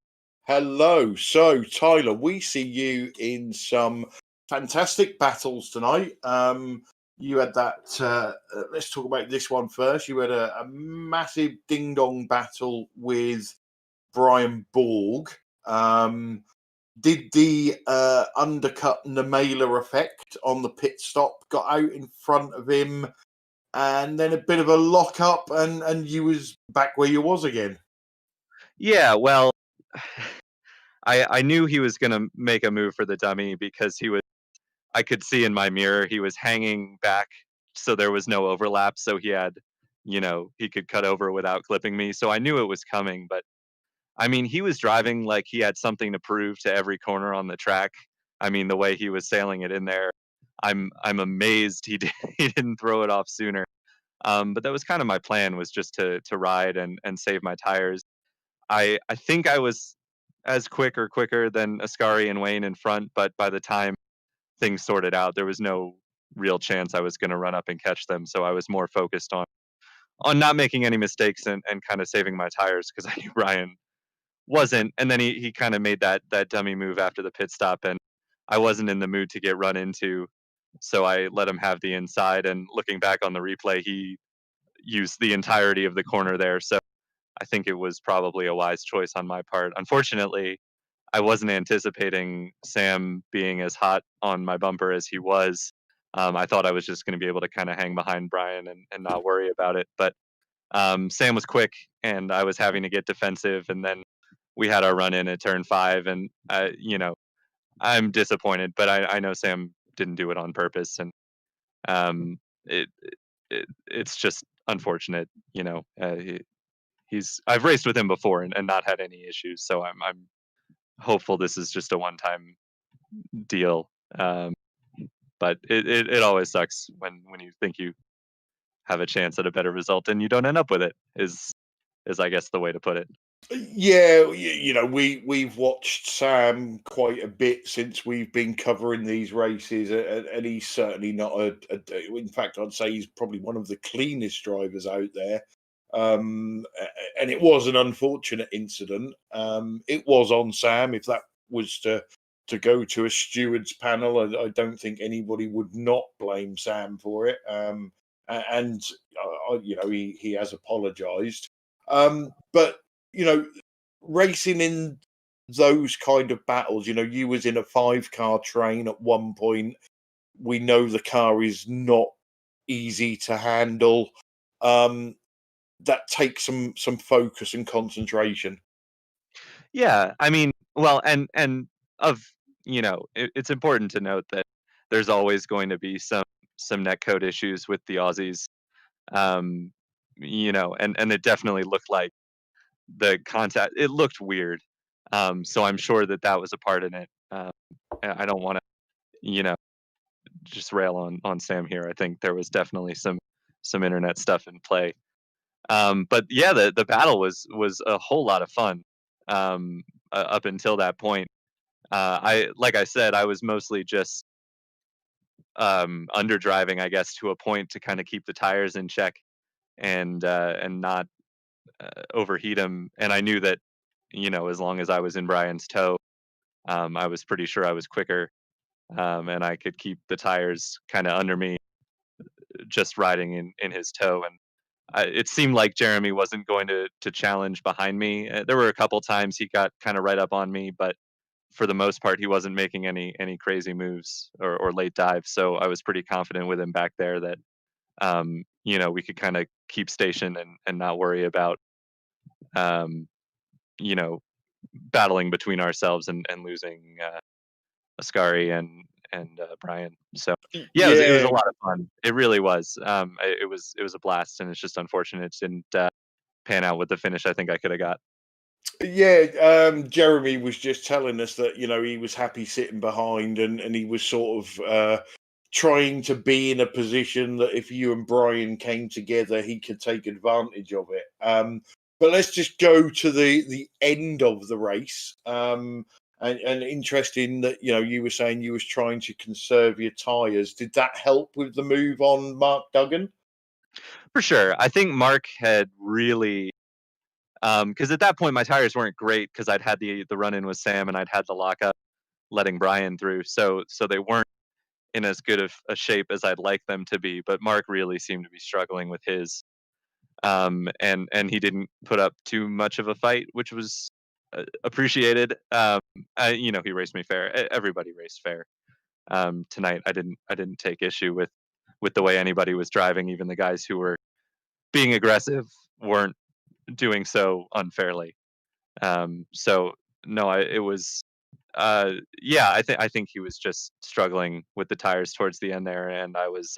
Hello. So, Tyler, we see you in some fantastic battles tonight. You had that. Let's talk about this one first. You had a massive ding dong battle with Brian Borg. Did the undercut Namela effect on the pit stop, got out in front of him, and then a bit of a lock up, and you was back where you was again. Yeah, well, I knew he was going to make a move for the dummy because I could see in my mirror he was hanging back so there was no overlap, so he had, he could cut over without clipping me. So I knew it was coming, but I mean, he was driving like he had something to prove to every corner on the track. I mean, the way he was sailing it in there, I'm amazed he didn't throw it off sooner. But that was kind of my plan, was just to ride and save my tires. I think I was as quicker than Ascari and Wayne in front, but by the time things sorted out, there was no real chance I was going to run up and catch them. So I was more focused on not making any mistakes and kind of saving my tires because I knew Brian wasn't. And then he kind of made that dummy move after the pit stop, and I wasn't in the mood to get run into, so I let him have the inside. And looking back on the replay, he used the entirety of the corner there. So I think it was probably a wise choice on my part. Unfortunately, I wasn't anticipating Sam being as hot on my bumper as he was. I thought I was just going to be able to kind of hang behind Brian and not worry about it. But Sam was quick, and I was having to get defensive. And then we had our run in at turn 5, and I'm disappointed, but I know Sam didn't do it on purpose, and um, it, it's just unfortunate. I've raced with him before and not had any issues, so I'm hopeful this is just a one-time deal. But it always sucks when you think you have a chance at a better result and you don't end up with it. Is I guess the way to put it. Yeah, we've watched Sam quite a bit since we've been covering these races, and he's certainly not in fact, I'd say he's probably one of the cleanest drivers out there. And it was an unfortunate incident. It was on Sam. If that was to go to a stewards panel, I don't think anybody would not blame Sam for it. And he has apologised. But racing in those kind of battles, you was in a 5-car train at one point. We know the car is not easy to handle. That takes some focus and concentration. Yeah, I mean, well, and it's important to note that there's always going to be some netcode issues with the Aussies. And it definitely looked like the contact, it looked weird. So I'm sure that was a part in it. I don't want to, just rail on Sam here. I think there was definitely some internet stuff in play. But yeah, the battle was a whole lot of fun up until that point. Like I said, I was mostly just underdriving, I guess, to a point to kind of keep the tires in check and not overheat them. And I knew that, as long as I was in Brian's tow, I was pretty sure I was quicker, and I could keep the tires kind of under me, just riding in his tow. And it seemed like Jeremy wasn't going to challenge behind me. There were a couple times he got kind of right up on me, but for the most part, he wasn't making any crazy moves or late dives. So I was pretty confident with him back there that we could kind of keep station and not worry about um, you know battling between ourselves and losing Ascari and Brian. So yeah, it was a Yeah, lot of fun. It really was. It was a blast, and it's just unfortunate it didn't pan out with the finish I think I could have got. yeah. Jeremy was just telling us that he was happy sitting behind, and he was sort of trying to be in a position that if you and Brian came together, he could take advantage of it. But let's just go to the end of the race. And interesting that you were saying you was trying to conserve your tires. Did that help with the move on Mark Duggan? For sure. I think Mark had really, because at that point my tires weren't great because I'd had the run in with Sam and I'd had the lockup letting Brian through, so they weren't in as good of a shape as I'd like them to be. But Mark really seemed to be struggling with his, and he didn't put up too much of a fight, which was appreciated. He raced me fair. Everybody raced fair. Tonight I didn't take issue with the way anybody was driving. Even the guys who were being aggressive weren't doing so unfairly. So no, it was yeah, I think he was just struggling with the tires towards the end there, and I was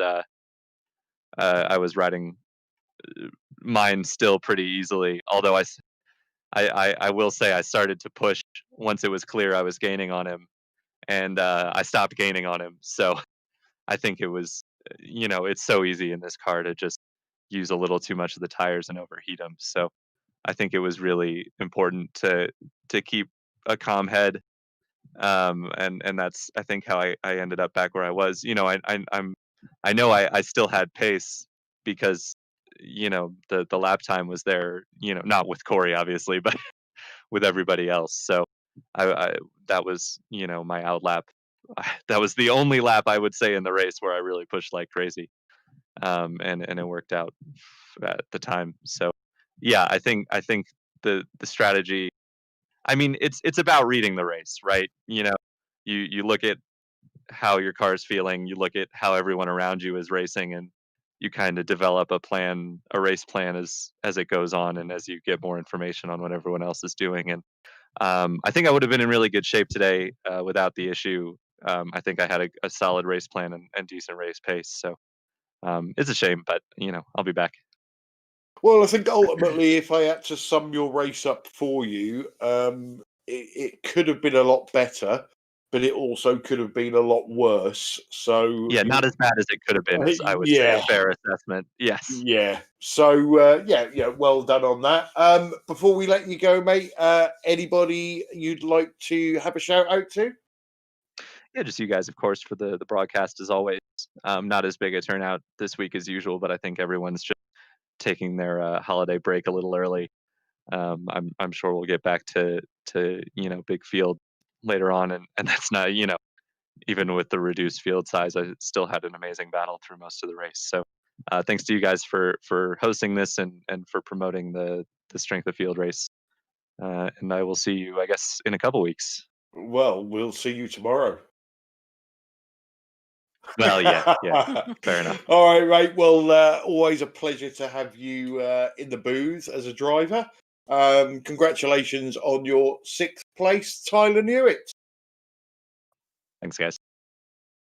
riding mine still pretty easily. Although I will say I started to push once it was clear I was gaining on him, and I stopped gaining on him. So I think it was, it's so easy in this car to just use a little too much of the tires and overheat them. So I think it was really important to keep a calm head, and that's I think how I ended up back where I was. I know I still had pace because the lap time was there. Not with Corey obviously, but with everybody else. So I that was my out lap. That was the only lap I would say in the race where I really pushed like crazy, and it worked out at the time. So yeah, I think the strategy. I mean, it's about reading the race, right? You look at how your car is feeling, you look at how everyone around you is racing, and you kind of develop a race plan as it goes on, and as you get more information on what everyone else is doing. And I think I would have been in really good shape today without the issue. I think I had a solid race plan and decent race pace. So it's a shame, but I'll be back. Well, I think ultimately, if I had to sum your race up for you, it could have been a lot better, but it also could have been a lot worse. So, Yeah, not as bad as it could have been, is I would say a yeah, fair assessment. Yes. yeah. So, yeah, well done on that. Before we let you go, mate, anybody you'd like to have a shout out to? Yeah, just you guys, of course, for the broadcast as always. Not as big a turnout this week as usual, but I think everyone's just taking their holiday break a little early. I'm sure we'll get back to big field later on, and that's not even with the reduced field size, I still had an amazing battle through most of the race. So thanks to you guys for hosting this and for promoting the strength of field race. And I will see you, I guess, in a couple weeks. Well, we'll see you tomorrow. Well, yeah, fair enough. All right, mate. Well, always a pleasure to have you in the booth as a driver. Congratulations on your 6th place, Tyler Newitt. Thanks, guys.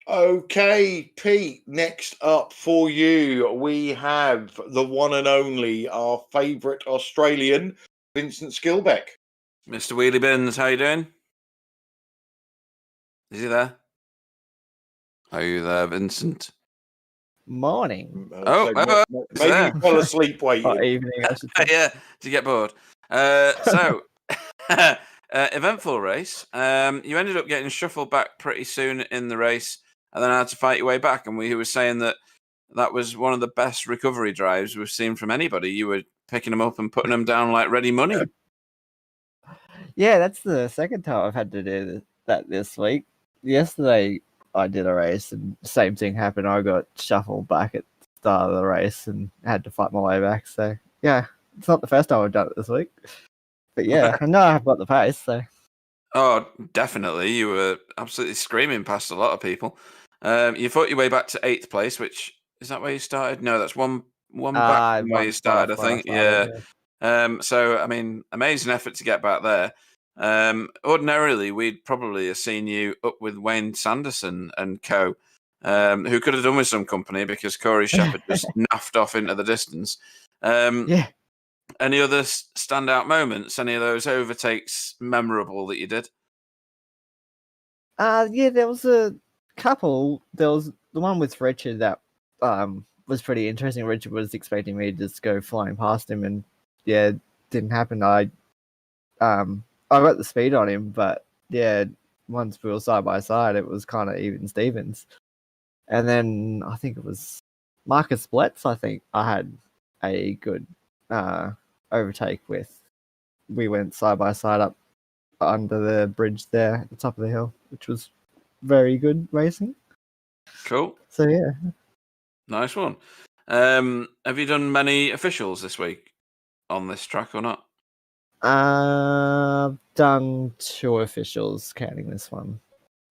Okay, Pete, next up for you, we have the one and only, our favourite Australian, Vincent Skilbeck. Mr. Wheelie Bins, how you doing? Is he there? Are you there, Vincent? Morning. Oh, it's maybe there. you fell asleep Or waiting. evening, I should say. Yeah, to get bored. So, eventful race. You ended up getting shuffled back pretty soon in the race, and then had to fight your way back. And we were saying that was one of the best recovery drives we've seen from anybody. You were picking them up and putting them down like ready money. Yeah, that's the second time I've had to do that this week. Yesterday I did a race and same thing happened. I got shuffled back at the start of the race and had to fight my way back. So yeah, it's not the first time I've done it this week. But yeah, I know I've got the pace. So Oh, definitely. You were absolutely screaming past a lot of people. You fought your way back to 8th place, which is that where you started? No, that's one back from where you started, I think. So, I mean, amazing effort to get back there. Ordinarily, we'd probably have seen you up with Wayne Sanderson and co, who could have done with some company because Corey Shepherd just naffed off into the distance. yeah. Any other standout moments? Any of those overtakes memorable that you did? Yeah, there was a couple. There was the one with Richard that was pretty interesting. Richard was expecting me to just go flying past him, and yeah, it didn't happen. I got the speed on him, but yeah, once we were side by side, it was kind of even Stevens. And then I think it was Marcus Bletz. I think I had a good overtake with. We went side by side up under the bridge there at the top of the hill, which was very good racing. Cool. So yeah. Nice one. Have you done many officials this week on this track or not? I've done 2 officials counting this one.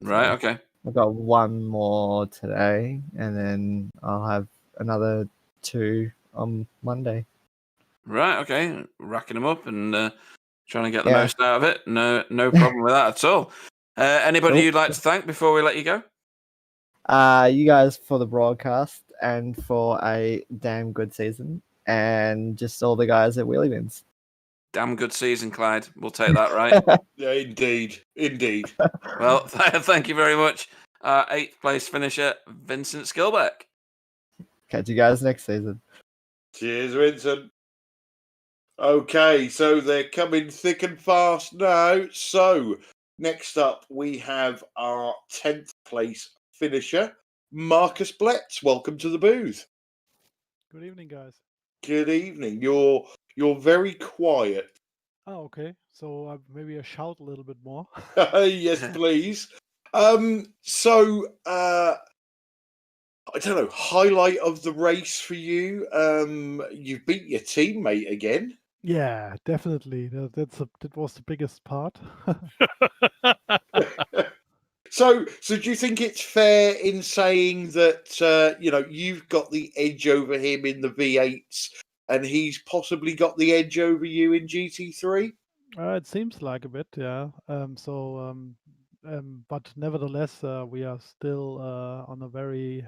Right, okay. I've got 1 more today, and then I'll have another 2 on Monday. Right, okay. Racking them up and trying to get the Yeah. most out of it. No problem with that at all. Anybody Cool. you'd like to thank before we let you go? You guys for the broadcast and for a damn good season, and just all the guys at Wheelie Bins. Damn good season, Clyde. We'll take that, right? Yeah, indeed. Well, thank you very much. 8th place finisher, Vincent Skilbeck. Catch you guys next season. Cheers, Vincent. Okay, so they're coming thick and fast now. So next up, we have our 10th place finisher, Marcus Bletz. Welcome to the booth. Good evening, guys. Good evening. You're very quiet. Oh, okay. So maybe I shout a little bit more. Yes, please. So I don't know, highlight of the race for you. You beat your teammate again. Yeah, definitely. That was the biggest part. So do you think it's fair in saying that you've got the edge over him in the V8s, and he's possibly got the edge over you in GT3? It seems like a bit, yeah. But nevertheless, we are still on a very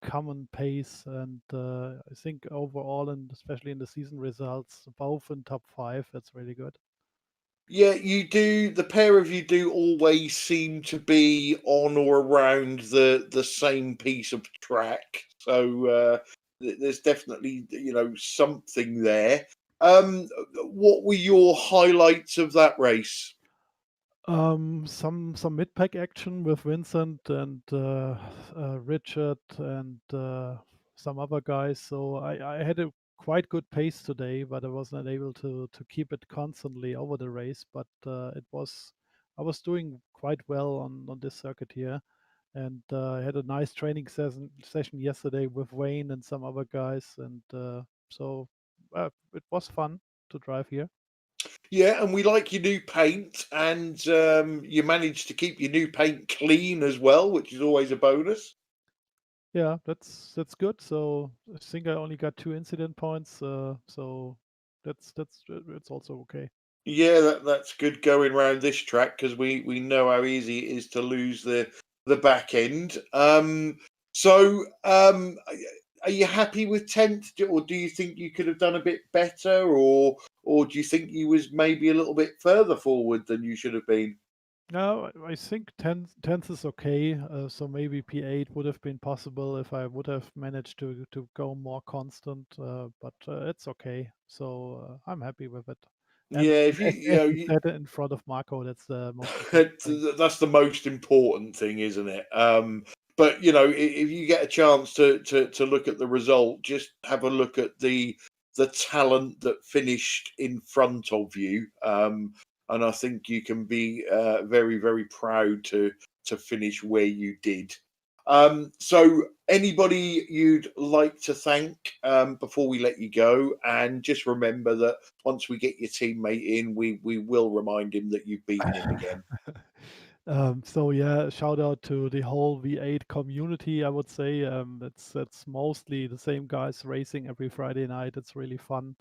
common pace, and I think overall, and especially in the season results, both in top 5, that's really good. Yeah, you do. The pair of you do always seem to be on or around the same piece of track. So there's definitely something there. What were your highlights of that race? Some mid-pack action with Vincent and Richard and some other guys. So I had a quite good pace today, but I was not able to keep it constantly over the race. But I was doing quite well on this circuit here, and I had a nice training session yesterday with Wayne and some other guys, and so it was fun to drive here. Yeah, and we like your new paint, and you managed to keep your new paint clean as well, which is always a bonus. Yeah, that's good. So I think I only got 2 incident points. So that's it's also okay. Yeah, that's good going around this track because we know how easy it is to lose the back end. Are you happy with 10th, or do you think you could have done a bit better, or do you think you was maybe a little bit further forward than you should have been? No, I think 10th is okay. So maybe P8 would have been possible if I would have managed to go more constant. But it's okay. So I'm happy with it. And Yeah, if as you said it in front of Marco, that's the most important thing. that's the most important thing, isn't it? But if you get a chance to look at the result, just have a look at the talent that finished in front of you, and I think you can be very, very proud to finish where you did. So, anybody you'd like to thank before we let you go, and just remember that once we get your teammate in, we will remind him that you've beaten him again. So yeah, shout out to the whole V8 community. I would say that's mostly the same guys racing every Friday night. It's really fun.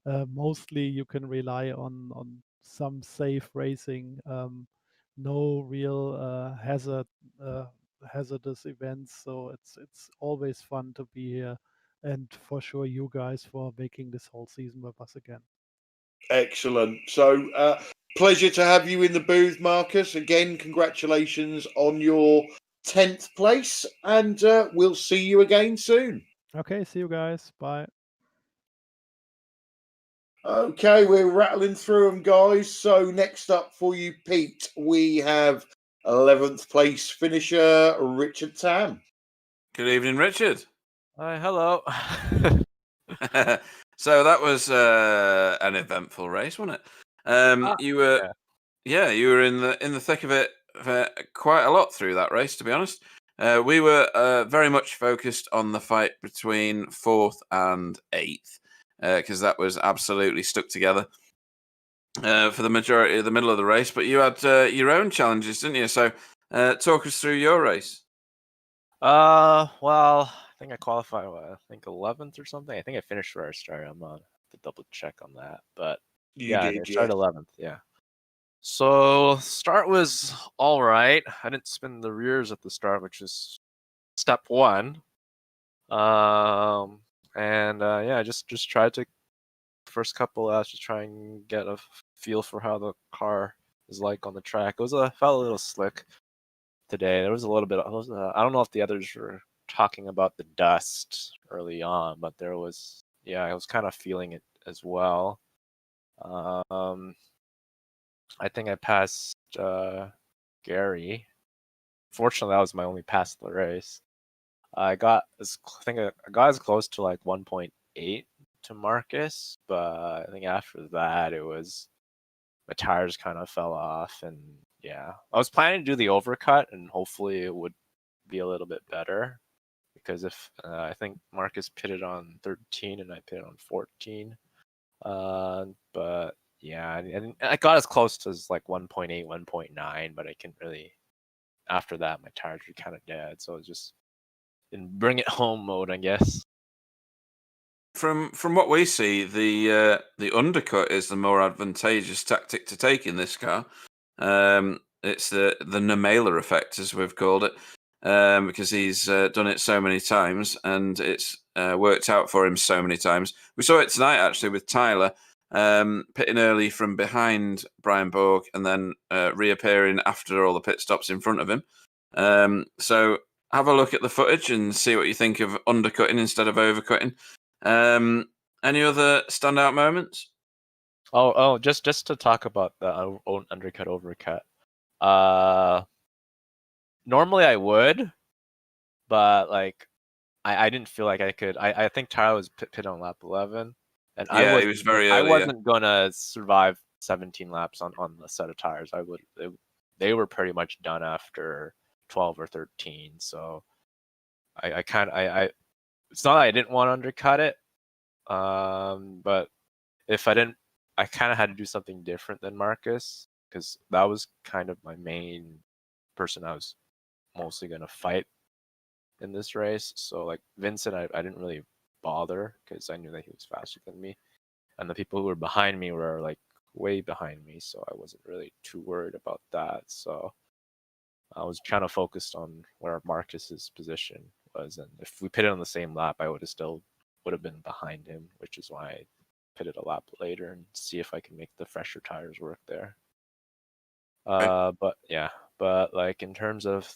Mostly you can rely on some safe racing. No real hazardous events. So it's always fun to be here, and for sure you guys for making this whole season with us again. Excellent. So, pleasure to have you in the booth, Marcus. Again, congratulations on your 10th place, and we'll see you again soon. Okay, see you guys. Bye. Okay, we're rattling through them, guys. So, next up for you, Pete, we have 11th place finisher Richard Tam. Good evening, Richard. Hi, hello. So that was an eventful race, wasn't it? You were, you were in the thick of it for quite a lot through that race. To be honest, we were very much focused on the fight between 4th and 8th because that was absolutely stuck together for the majority of the middle of the race. But you had your own challenges, didn't you? So talk us through your race. Well, I think I qualified, I think 11th or something. I think I finished where I started. I'm gonna have to double check on that. But You I did, started yeah. 11th, yeah. So start was all right. I didn't spin the rears at the start, which is step one. And I just tried to first couple laps just try and get a feel for how the car is like on the track. It felt a little slick today. There was a little bit. I don't know if the others were talking about the dust early on, but there was. Yeah, I was kind of feeling it as well. I think I passed Gary. Fortunately, that was my only pass of the race. I got as close to like 1.8 to Marcus, but I think after that it was my tires kind of fell off, and yeah, I was planning to do the overcut, and hopefully it would be a little bit better because if I think Marcus pitted on 13 and I pitted on 14, but yeah, I got as close to like 1.8, 1.9, but I couldn't really. After that, my tires were kind of dead, so it was just in bring it home mode, I guess. From what we see, the undercut is the more advantageous tactic to take in this car. It's the Nemela effect, as we've called it, because he's done it so many times and it's worked out for him so many times. We saw it tonight actually with Tyler pitting early from behind Brian Borg and then reappearing after all the pit stops in front of him. So have a look at the footage and see what you think of undercutting instead of overcutting. Any other standout moments? Just to talk about the undercut overcut. Normally I would, but like I didn't feel like I could. I think Tyler was pit on lap 11, and he was very early. I wasn't gonna survive 17 laps on the set of tires. They were pretty much done after 12 or 13. So I kind of it's not that I didn't want to undercut it, but if I didn't, I kind of had to do something different than Marcus because that was kind of my main person I was mostly gonna fight in this race. So like Vincent, I didn't really bother because I knew that he was faster than me, and the people who were behind me were like way behind me, so I wasn't really too worried about that. So I was kind of focused on where Marcus's position was, and if we pitted on the same lap, I would have been behind him, which is why I pitted a lap later and see if I can make the fresher tires work there. But yeah, but like in terms of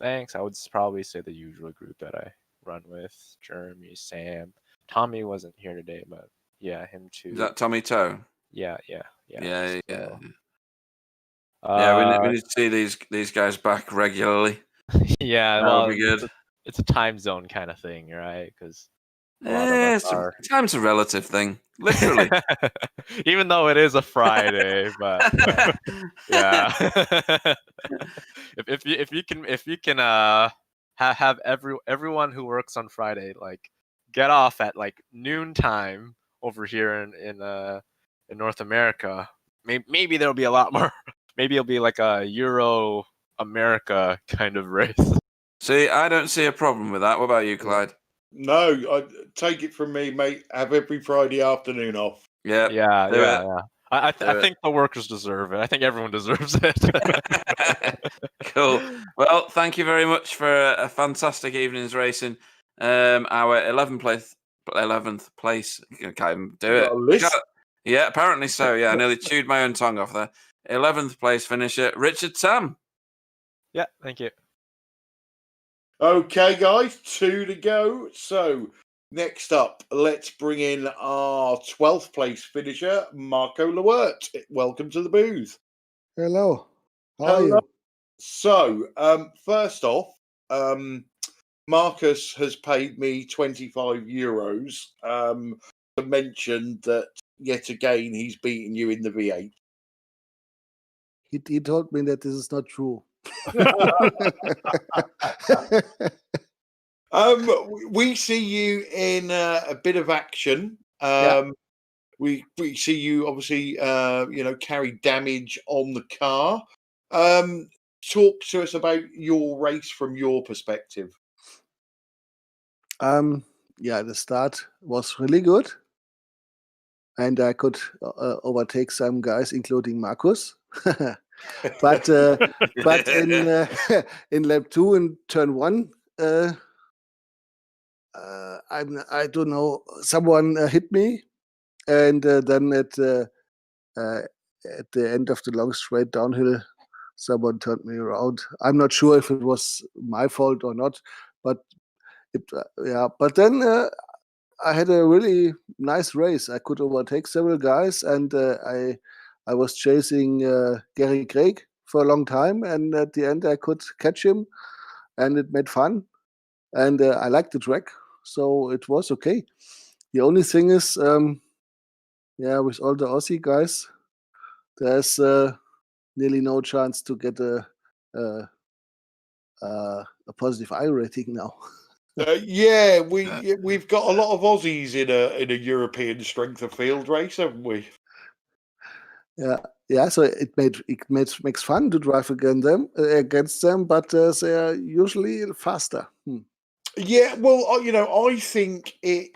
thanks, I would probably say the usual group that I run with: Jeremy, Sam. Tommy wasn't here today, but yeah, him too. Is that Tommy Toe? Yeah. Yeah. So, Yeah, we need to see these guys back regularly. yeah, That well, would be good. it's a time zone kind of thing, right? Because a lot of us are. Time's a relative thing, literally. Even though it is a Friday, but yeah. if you can have everyone who works on Friday like get off at like noon time over here in North America, maybe there'll be a lot more. Maybe it'll be like a Euro America kind of race. See, I don't see a problem with that. What about you, Clyde? No, I take it from me, mate. Have every Friday afternoon off. Yeah. Yeah. I think the workers deserve it. I think everyone deserves it. Cool. Well, thank you very much for a fantastic evening's racing. Our 11th place. I can't even do it. Yeah, apparently so. Yeah, I nearly chewed my own tongue off there. 11th place finisher, Richard Tam. Yeah, thank you. Okay, guys, 2 to go. So next up, let's bring in our 12th place finisher, Marco Lewert. Welcome to the booth. Hello. How are you? So, first off, Marcus has paid me €25 to mention that yet again he's beaten you in the V8. He told me that this is not true. We see you in a bit of action. We see you obviously, carry damage on the car. Talk to us about your race from your perspective. The start was really good, and I could overtake some guys, including Marcus. but in lap 2 and turn 1, I don't know. Someone hit me, and then at the end of the long straight downhill, someone turned me around. I'm not sure if it was my fault or not, but But then I had a really nice race. I could overtake several guys, and I was chasing Gary Craig for a long time, and at the end I could catch him, and it made fun, and I liked the track, so it was okay. The only thing is, with all the Aussie guys, there's nearly no chance to get a positive I rating now. We've got a lot of Aussies in a European strength of field race, haven't we? Yeah. So it makes fun to drive against them, but they are usually faster. Yeah, well, I think it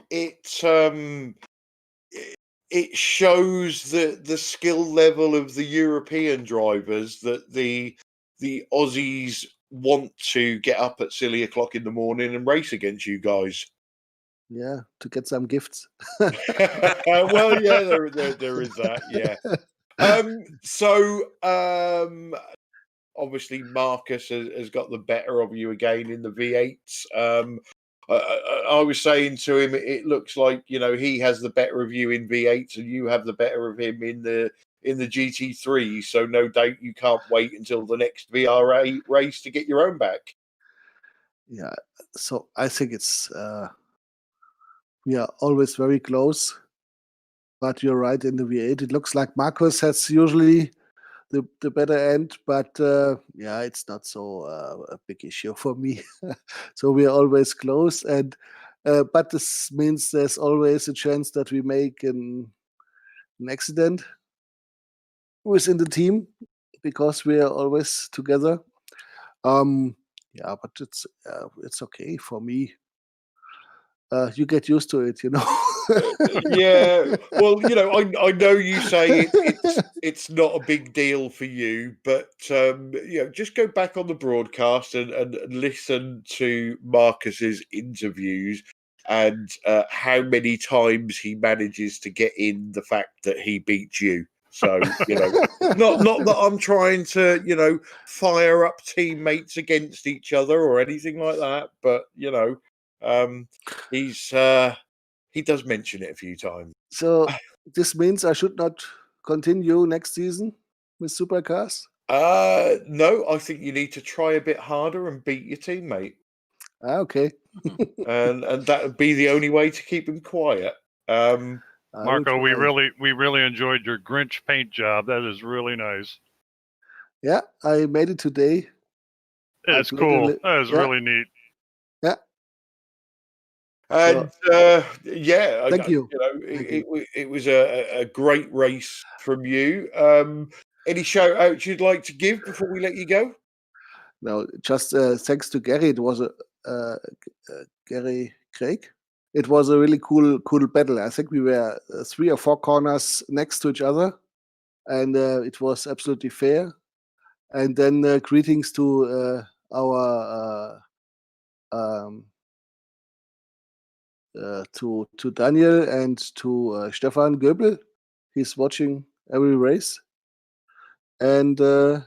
shows the skill level of the European drivers that the Aussies want to get up at silly o'clock in the morning and race against you guys. Yeah, to get some gifts. Well, yeah, there is that. Yeah. Obviously Marcus has got the better of you again in the V8s. I was saying to him, it looks like he has the better of you in V8s, and you have the better of him in the GT3. So no doubt you can't wait until the next VRA race to get your own back. Yeah, so I think it's we are always very close. But you're right, in the V8, it looks like Marcus has usually the better end, but it's not so a big issue for me. So we are always close, and but this means there's always a chance that we make an accident within the team because we are always together. But it's okay for me. You get used to it, Yeah, well, I know you say it's not a big deal for you, but just go back on the broadcast and listen to Marcus's interviews and how many times he manages to get in the fact that he beat you. So, not that I'm trying to, fire up teammates against each other or anything like that, but he does mention it a few times. So this means I should not continue next season with Supercars? No, I think you need to try a bit harder and beat your teammate. Okay. and that would be the only way to keep him quiet. Marco, we really enjoyed your Grinch paint job. That is really nice. Yeah, I made it today. It's cool. That is really neat. Yeah. And thank you. It was a great race from you. Any shout outs you'd like to give before we let you go? No, just thanks to Gary. It was Gary Craig. It was a really cool battle. I think we were 3 or 4 corners next to each other, and it was absolutely fair. And then greetings to our to Daniel and to Stefan Goebel. He's watching every race. And and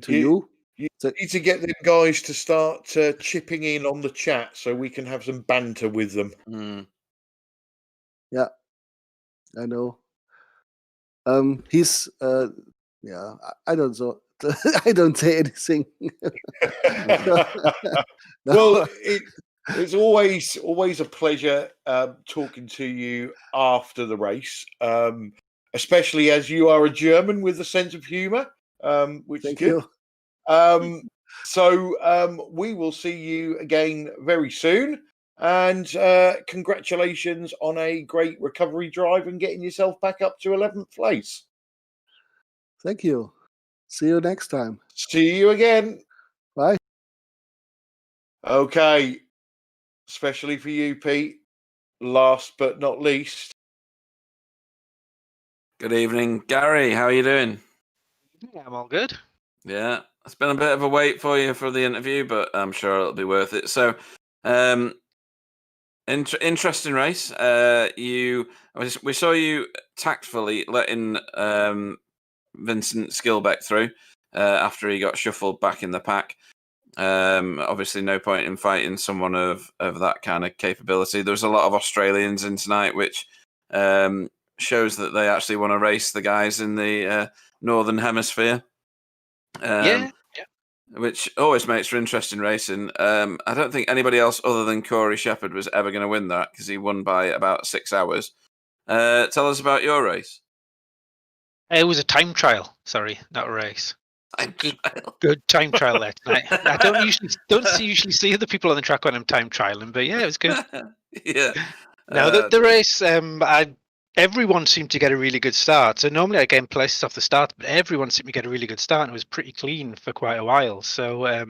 to you. You need to get them guys to start chipping in on the chat so we can have some banter with them. Yeah, I know. He's I don't know. I don't say anything. Well, it's always a pleasure talking to you after the race, especially as you are a German with a sense of humour, which is good. So we will see you again very soon. And congratulations on a great recovery drive and getting yourself back up to 11th place. Thank you. See you next time. See you again. Bye. Okay. Especially for you, Pete. Last but not least. Good evening, Gary. How are you doing? Yeah, I'm all good. Yeah, it's been a bit of a wait for you for the interview, but I'm sure it'll be worth it. So, interesting race. We saw you tactfully letting Vincent Skilbeck through after he got shuffled back in the pack. Obviously, no point in fighting someone of that kind of capability. There was a lot of Australians in tonight, which shows that they actually want to race the guys in the Northern Hemisphere. Which always makes for interesting racing. I don't think anybody else other than Corey Shepherd was ever going to win that because he won by about 6 hours. Tell us about your race. It was a time trial. Sorry, not a race. Good time trial there tonight. I don't usually see other people on the track when I'm time trialing, but yeah, it was good. Yeah. No, the race. Everyone seemed to get a really good start. So normally I gain places off the start, but everyone seemed to get a really good start, and it was pretty clean for quite a while. So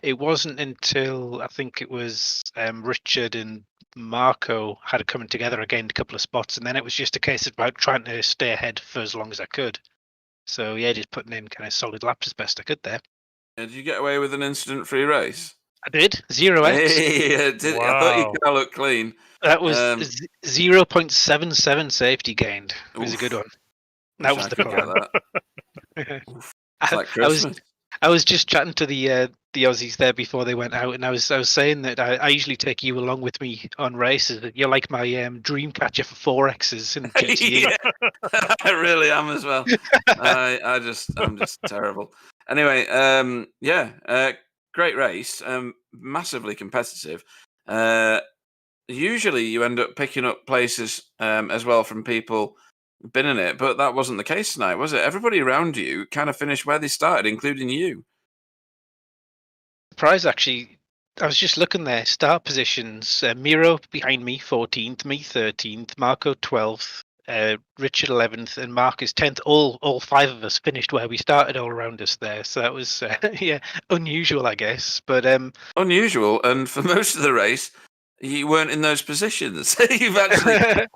it wasn't until I think it was Richard and Marco had coming together, I gained a couple of spots, and then it was just a case of about trying to stay ahead for as long as I could. So yeah, just putting in kind of solid laps as best I could there. Did you get away with an incident-free race? I did. 0x. Hey, Wow. I thought you could look clean. That was 0.77 safety gained. It was a good one. That was the plan. I was just chatting to the Aussies there before they went out, and I was saying that I usually take you along with me on races. That you're like my dream catcher for 4Xs in GTE. Yeah, I really am as well. I'm just terrible. Anyway, great race, massively competitive. Usually you end up picking up places as well from people who've been in it, but that wasn't the case tonight, was it? Everybody around you kind of finished where they started, including you. Surprise, actually. I was just looking there. Start positions. Miro behind me, 14th. Me, 13th. Marco, 12th. Richard, 11th. And Mark is 10th. All 5 of us finished where we started all around us there. So that was, unusual, I guess. But unusual. And for most of the race, you weren't in those positions. You've actually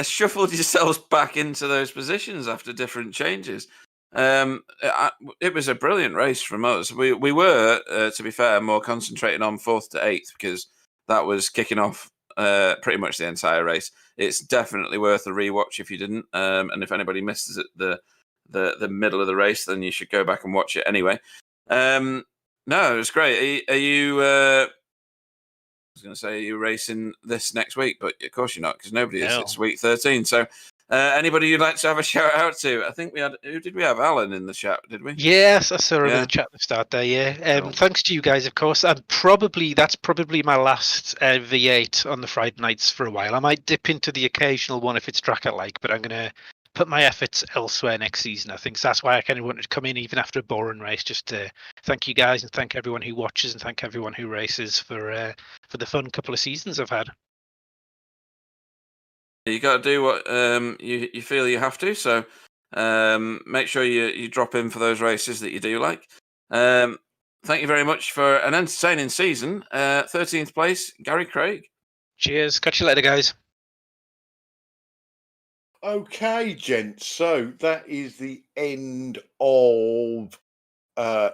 shuffled yourselves back into those positions after different changes. It was a brilliant race from us. We were, to be fair, more concentrating on 4th to 8th because that was kicking off pretty much the entire race. It's definitely worth a rewatch if you didn't. And if anybody misses it, the middle of the race, then you should go back and watch it anyway. No, it was great. Are you? I was going to say you're racing this next week, but of course you're not, because nobody is. No. It's week 13. So anybody you'd like to have a shout out to? I think we had. Who did we have? Alan in the chat, did we? Yes, I saw him in Yeah. the chat at the start there. Yeah. Cool. Thanks to you guys, of course. And that's probably my last V8 on the Friday nights for a while. I might dip into the occasional one if it's track I like, but I'm gonna put my efforts elsewhere next season. I think so that's why I kind of wanted to come in even after a boring race, just to thank you guys and thank everyone who watches and thank everyone who races for the fun couple of seasons I've had. You got to do what you feel you have to. So make sure you drop in for those races that you do like. Thank you very much for an entertaining season. 13th place, Gary Craig. Cheers. Catch you later, guys. Okay, gents. So that is the end of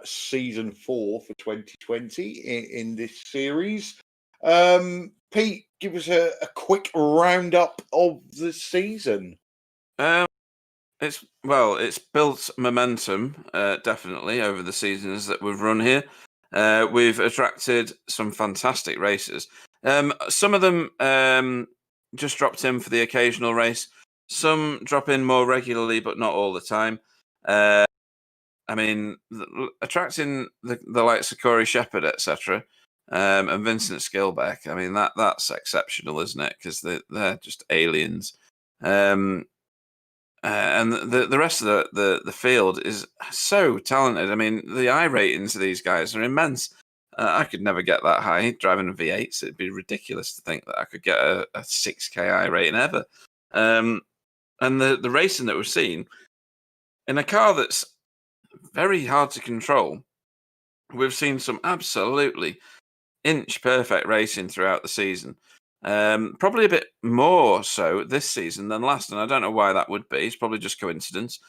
season 4 for 2020 in this series. Pete, give us a quick roundup of the season. It's built momentum definitely over the seasons that we've run here. We've attracted some fantastic races. Some of them just dropped in for the occasional race. Some drop in more regularly, but not all the time. Attracting the likes of Corey Shepherd, etc., and Vincent Skillbeck. I mean, that's exceptional, isn't it? Because they're just aliens. And the rest of the field is so talented. I mean, the I ratings of these guys are immense. I could never get that high driving a V8. So it'd be ridiculous to think that I could get a 6K I rating ever. And the racing that we've seen in a car that's very hard to control, we've seen some absolutely inch perfect racing throughout the season. Probably a bit more so this season than last, and I don't know why that would be. It's probably just coincidence.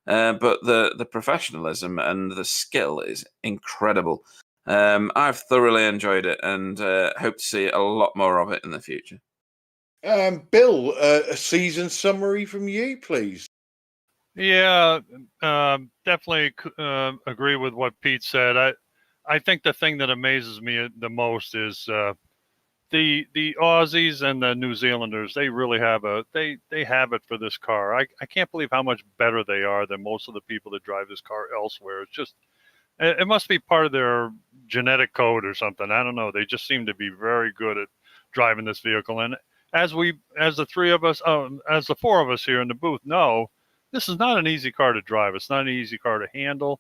But the professionalism and the skill is incredible. I've thoroughly enjoyed it and hope to see a lot more of it in the future. Bill, a season summary from you, please. Yeah, definitely agree with what Pete said. I think the thing that amazes me the most is the Aussies and the New Zealanders. They really have they have it for this car. I can't believe how much better they are than most of the people that drive this car elsewhere. It's just it must be part of their genetic code or something. I don't know. They just seem to be very good at driving this vehicle. And as the four of us here in the booth know, this is not an easy car to drive. It's not an easy car to handle.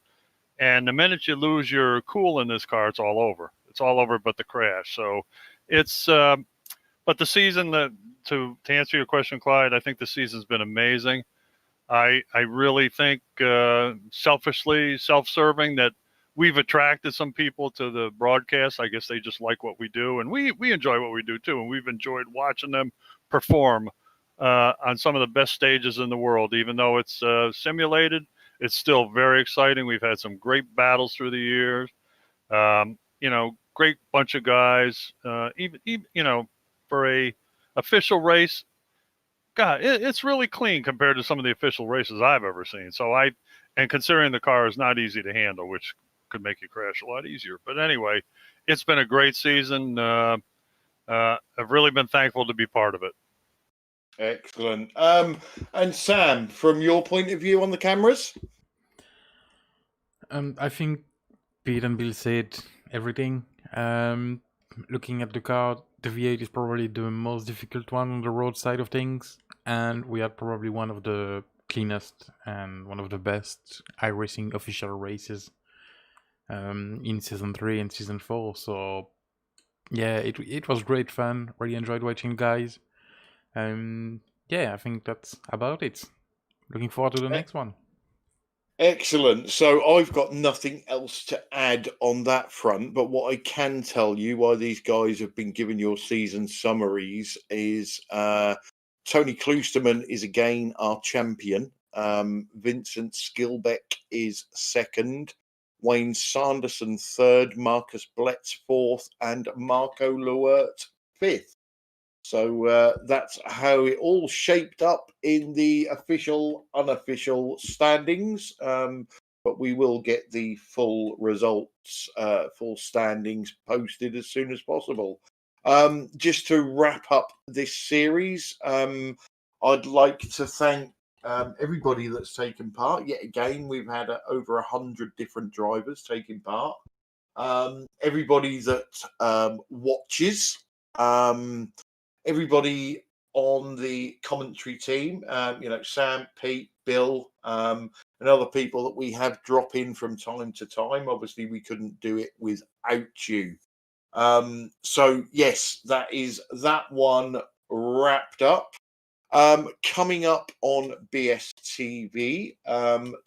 And the minute you lose your cool in this car, it's all over. It's all over but the crash. So it's, but the season to answer your question, Clyde, I think the season's been amazing. I really think selfishly, self-serving, that we've attracted some people to the broadcast. I guess they just like what we do, and we enjoy what we do too. And we've enjoyed watching them perform on some of the best stages in the world. Even though it's simulated, it's still very exciting. We've had some great battles through the years. Great bunch of guys. Even for a official race, God, it's really clean compared to some of the official races I've ever seen. So and considering the car is not easy to handle, which could make you crash a lot easier. But anyway, it's been a great season. I've really been thankful to be part of it. Excellent. And Sam, from your point of view on the cameras? I think Pete and Bill said everything. Looking at the car, the V8 is probably the most difficult one on the road side of things, and we had probably one of the cleanest and one of the best iRacing official races in season 3 and season 4. So yeah, it was great fun. Really enjoyed watching guys. I think that's about it. Looking forward to the next one. Excellent. So I've got nothing else to add on that front, but what I can tell you while these guys have been giving your season summaries is Tony Kloosterman is again our champion. Vincent Skillbeck is second. Wayne Sanderson third. Marcus Bletz fourth. And Marco Luert fifth. So that's how it all shaped up in the official, unofficial standings. But we will get the full results, full standings posted as soon as possible. Just to wrap up this series, I'd like to thank everybody that's taken part. Yet again, we've had over 100 different drivers taking part. Everybody that watches, everybody on the commentary team, Sam, Pete, Bill, and other people that we have drop in from time to time. Obviously, we couldn't do it without you. So yes, that is that one wrapped up. Coming up on BSTV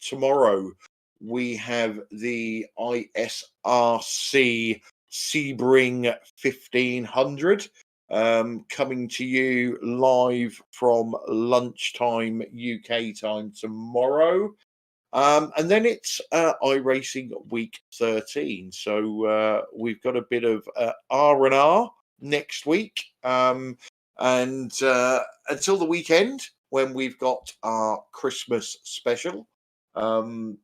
tomorrow, we have the ISRC Sebring 1500 coming to you live from lunchtime UK time tomorrow. And then it's iRacing Week 13. So we've got a bit of R&R next week. And until the weekend, when we've got our Christmas special,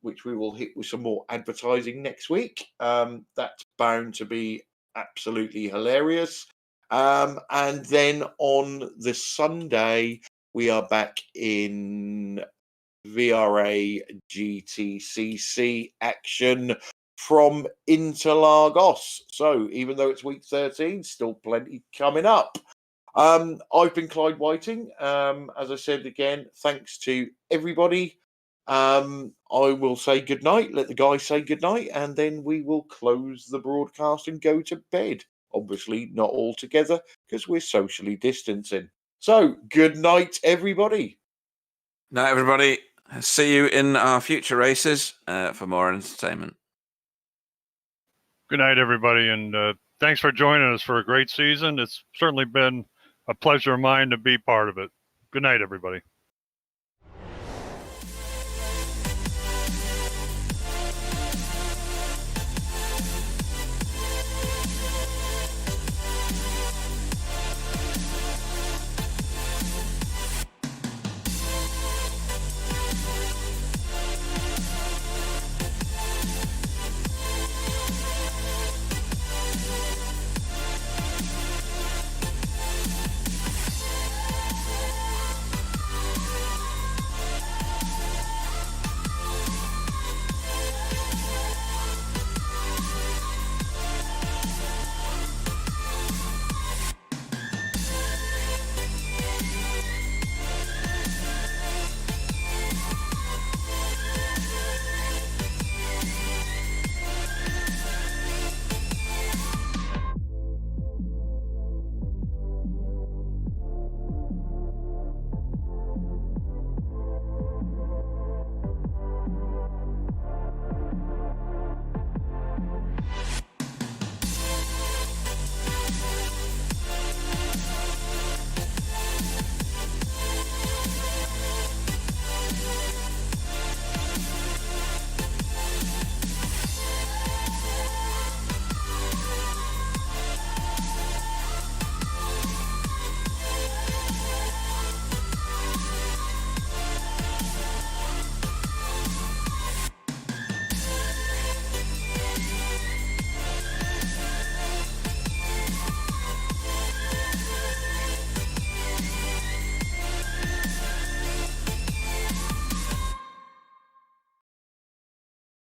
which we will hit with some more advertising next week. That's bound to be absolutely hilarious. And then on the Sunday, we are back in VRA GTCC action from Interlagos. So even though it's week 13, still plenty coming up. I've been Clyde Whiting. As I said again, thanks to everybody. I will say goodnight, let the guys say goodnight, and then we will close the broadcast and go to bed. Obviously, not all together because we're socially distancing. So, good night, everybody. Night, everybody. See you in our future races for more entertainment. Good night, everybody, and thanks for joining us for a great season. It's certainly been a pleasure of mine to be part of it. Good night, everybody.